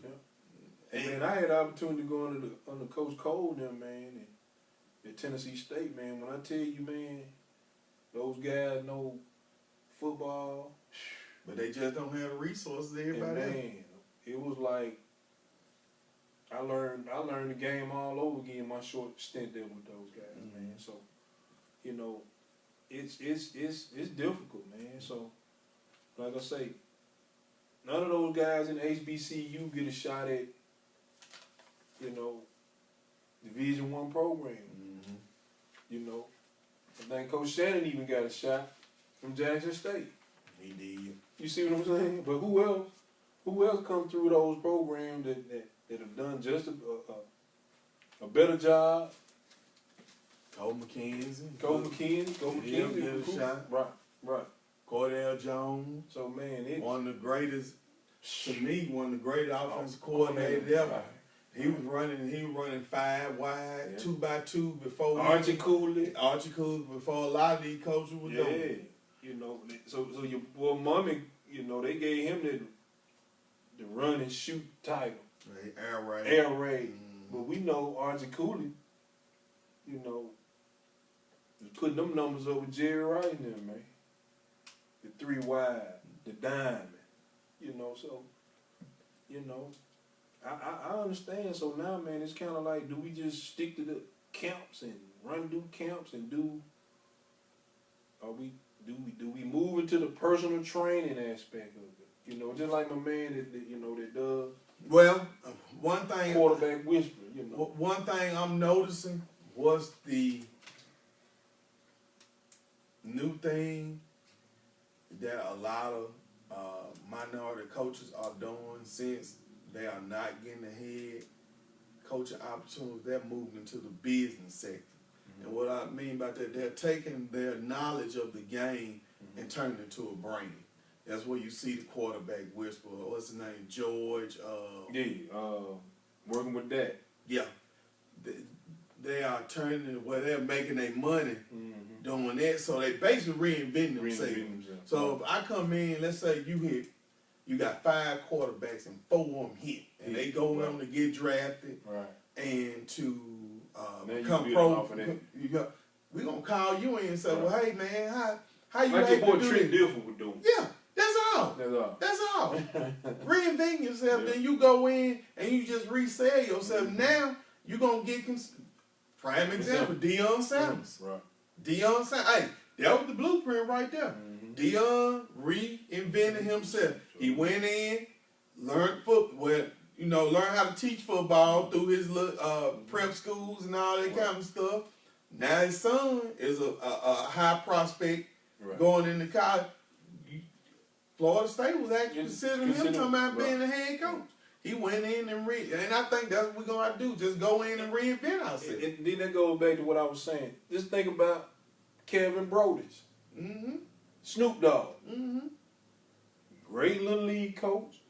[SPEAKER 2] Yeah. And I had the opportunity to go under Coach Cole them, man, at Tennessee State, man. When I tell you, man, those guys know football,
[SPEAKER 1] but they just don't have the resources everybody else.
[SPEAKER 2] Man, it was like I learned the game all over again my short stint there with those guys, man. So, you know, it's difficult, man. So, like I say, none of those guys in HBCU get a shot at, you know, Division I program.
[SPEAKER 1] Mm-hmm.
[SPEAKER 2] You know, I think Coach Shannon even got a shot from Jackson State.
[SPEAKER 1] He did.
[SPEAKER 2] You see what I'm saying? But who else come through those programs that have done just a better job?
[SPEAKER 1] Cole McKenzie.
[SPEAKER 2] Did a shot. Right.
[SPEAKER 1] Cordell Jones.
[SPEAKER 2] So, man,
[SPEAKER 1] one of the greatest, to me, one of the greatest offensive coordinators ever.
[SPEAKER 2] Right.
[SPEAKER 1] He was running 5 wide, 2x2 before
[SPEAKER 2] Archie Cooley
[SPEAKER 1] before a lot of these coaches were doing it.
[SPEAKER 2] You know, so your boy Mummy, you know, they gave him the run and shoot title.
[SPEAKER 1] Right. Air raid.
[SPEAKER 2] Mm-hmm. But we know Archie Cooley, you know, was putting them numbers over Jerry Wright in there, man. The 3 wide, the diamond, you know, so, you know, I understand. So now, man, it's kind of like, do we just stick to the camps and do camps and do we move into the personal training aspect of it? You know, just like my man that does.
[SPEAKER 1] Well, one thing,
[SPEAKER 2] quarterback whisper, you know.
[SPEAKER 1] One thing I'm noticing was the new thing that a lot of minority coaches are doing since they are not getting ahead coaching opportunities. They're moving into the business sector. Mm-hmm. And what I mean by that, they're taking their knowledge of the game and turning it into a brand. That's where you see the quarterback whisper. What's his name? George.
[SPEAKER 2] Working with that.
[SPEAKER 1] Yeah. They are turning it where they're making their money doing that. So they basically reinventing themselves. So if I come in, let's say you got 5 quarterbacks and 4 of them hit. And they go on to get drafted and to become pro. We're going to call you in and say, well, hey, man, how you
[SPEAKER 2] like your boy
[SPEAKER 1] Trent
[SPEAKER 2] Difford would do?
[SPEAKER 1] Yeah, that's all. Reinventing yourself. Then you go in and you just resell yourself. Now you're going to get prime example, Deion Sanders.
[SPEAKER 2] Right.
[SPEAKER 1] Deion Sanders. Hey, that was the blueprint right there. Deion reinvented himself. He went in, learned learned how to teach football through his prep schools and all that kind of stuff. Now his son is a high prospect going into college. Florida State was actually considering him talking about being a head coach. He went in and I think that's what we're going to have to do, just go in and reinvent ourselves.
[SPEAKER 2] And then that goes back to what I was saying. Just think about Kevin Brodus.
[SPEAKER 1] Mm-hmm.
[SPEAKER 2] Snoop Dogg.
[SPEAKER 1] Mm-hmm.
[SPEAKER 2] Great little league coach.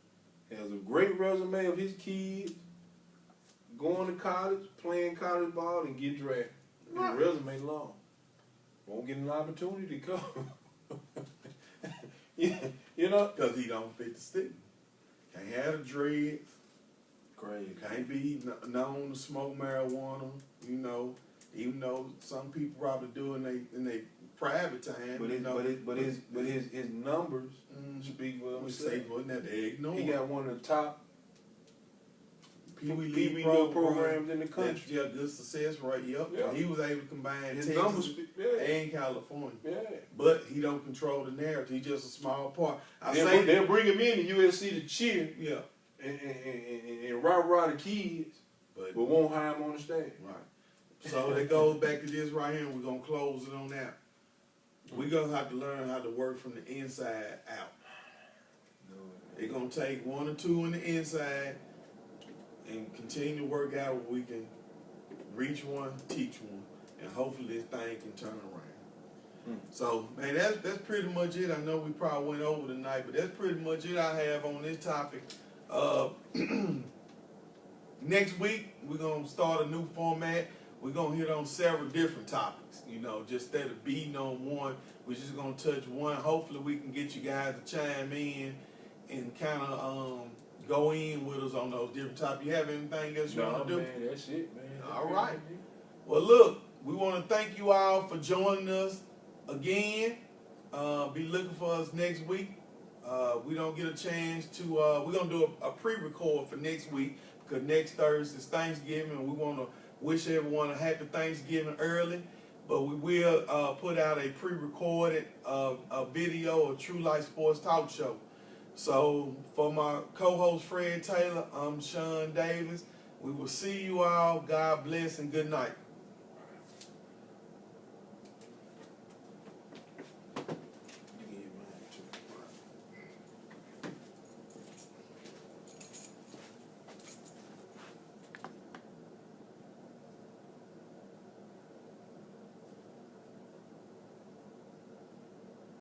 [SPEAKER 2] Has a great resume of his kids going to college, playing college ball, and get drafted. and the resume long. Won't get an opportunity to come. Yeah, you know?
[SPEAKER 1] Because he don't fit the stigma. Can't have the dreads.
[SPEAKER 2] Crazy.
[SPEAKER 1] Can't be known to smoke marijuana, you know, even though some people probably do in their private time.
[SPEAKER 2] But his numbers speak for
[SPEAKER 1] Say,
[SPEAKER 2] themselves.
[SPEAKER 1] wasn't that they ignore?
[SPEAKER 2] He got one of the top
[SPEAKER 1] Pee Wee
[SPEAKER 2] Pee
[SPEAKER 1] League
[SPEAKER 2] Wee programs in the country.
[SPEAKER 1] Yeah, good success rate. Yep.
[SPEAKER 2] Yeah.
[SPEAKER 1] He was able to combine
[SPEAKER 2] His
[SPEAKER 1] Texas
[SPEAKER 2] numbers speak. Yeah.
[SPEAKER 1] and California.
[SPEAKER 2] Yeah.
[SPEAKER 1] But he don't control the narrative. He's just a small part.
[SPEAKER 2] They'll bring him in to USC to cheer
[SPEAKER 1] Yeah.
[SPEAKER 2] and rah the kids, but won't hire him on the stage.
[SPEAKER 1] Right. So that goes back to this right here, and we're gonna close it on that. We're gonna have to learn how to work from the inside out. It's gonna take one or two on the inside and continue to work out where we can reach one, teach one, and hopefully this thing can turn around. So, man, that's pretty much it. I know we probably went over tonight, but that's pretty much it I have on this topic. Next week, we're going to start a new format. We're going to hit on several different topics, you know, just instead of beating on one, we're just going to touch one. Hopefully we can get you guys to chime in and kind of go in with us on those different topics. You have anything else you want to do?
[SPEAKER 2] Man, that's it, man.
[SPEAKER 1] All right. Well, look, we want to thank you all for joining us again. Be looking for us next week. We don't get a chance to, we're going to do a pre-record for next week because next Thursday is Thanksgiving and we want to wish everyone a happy Thanksgiving early. But we will put out a pre-recorded video of True Life Sports Talk Show. So for my co-host Fred Taylor, I'm Sean Davis. We will see you all. God bless and good night.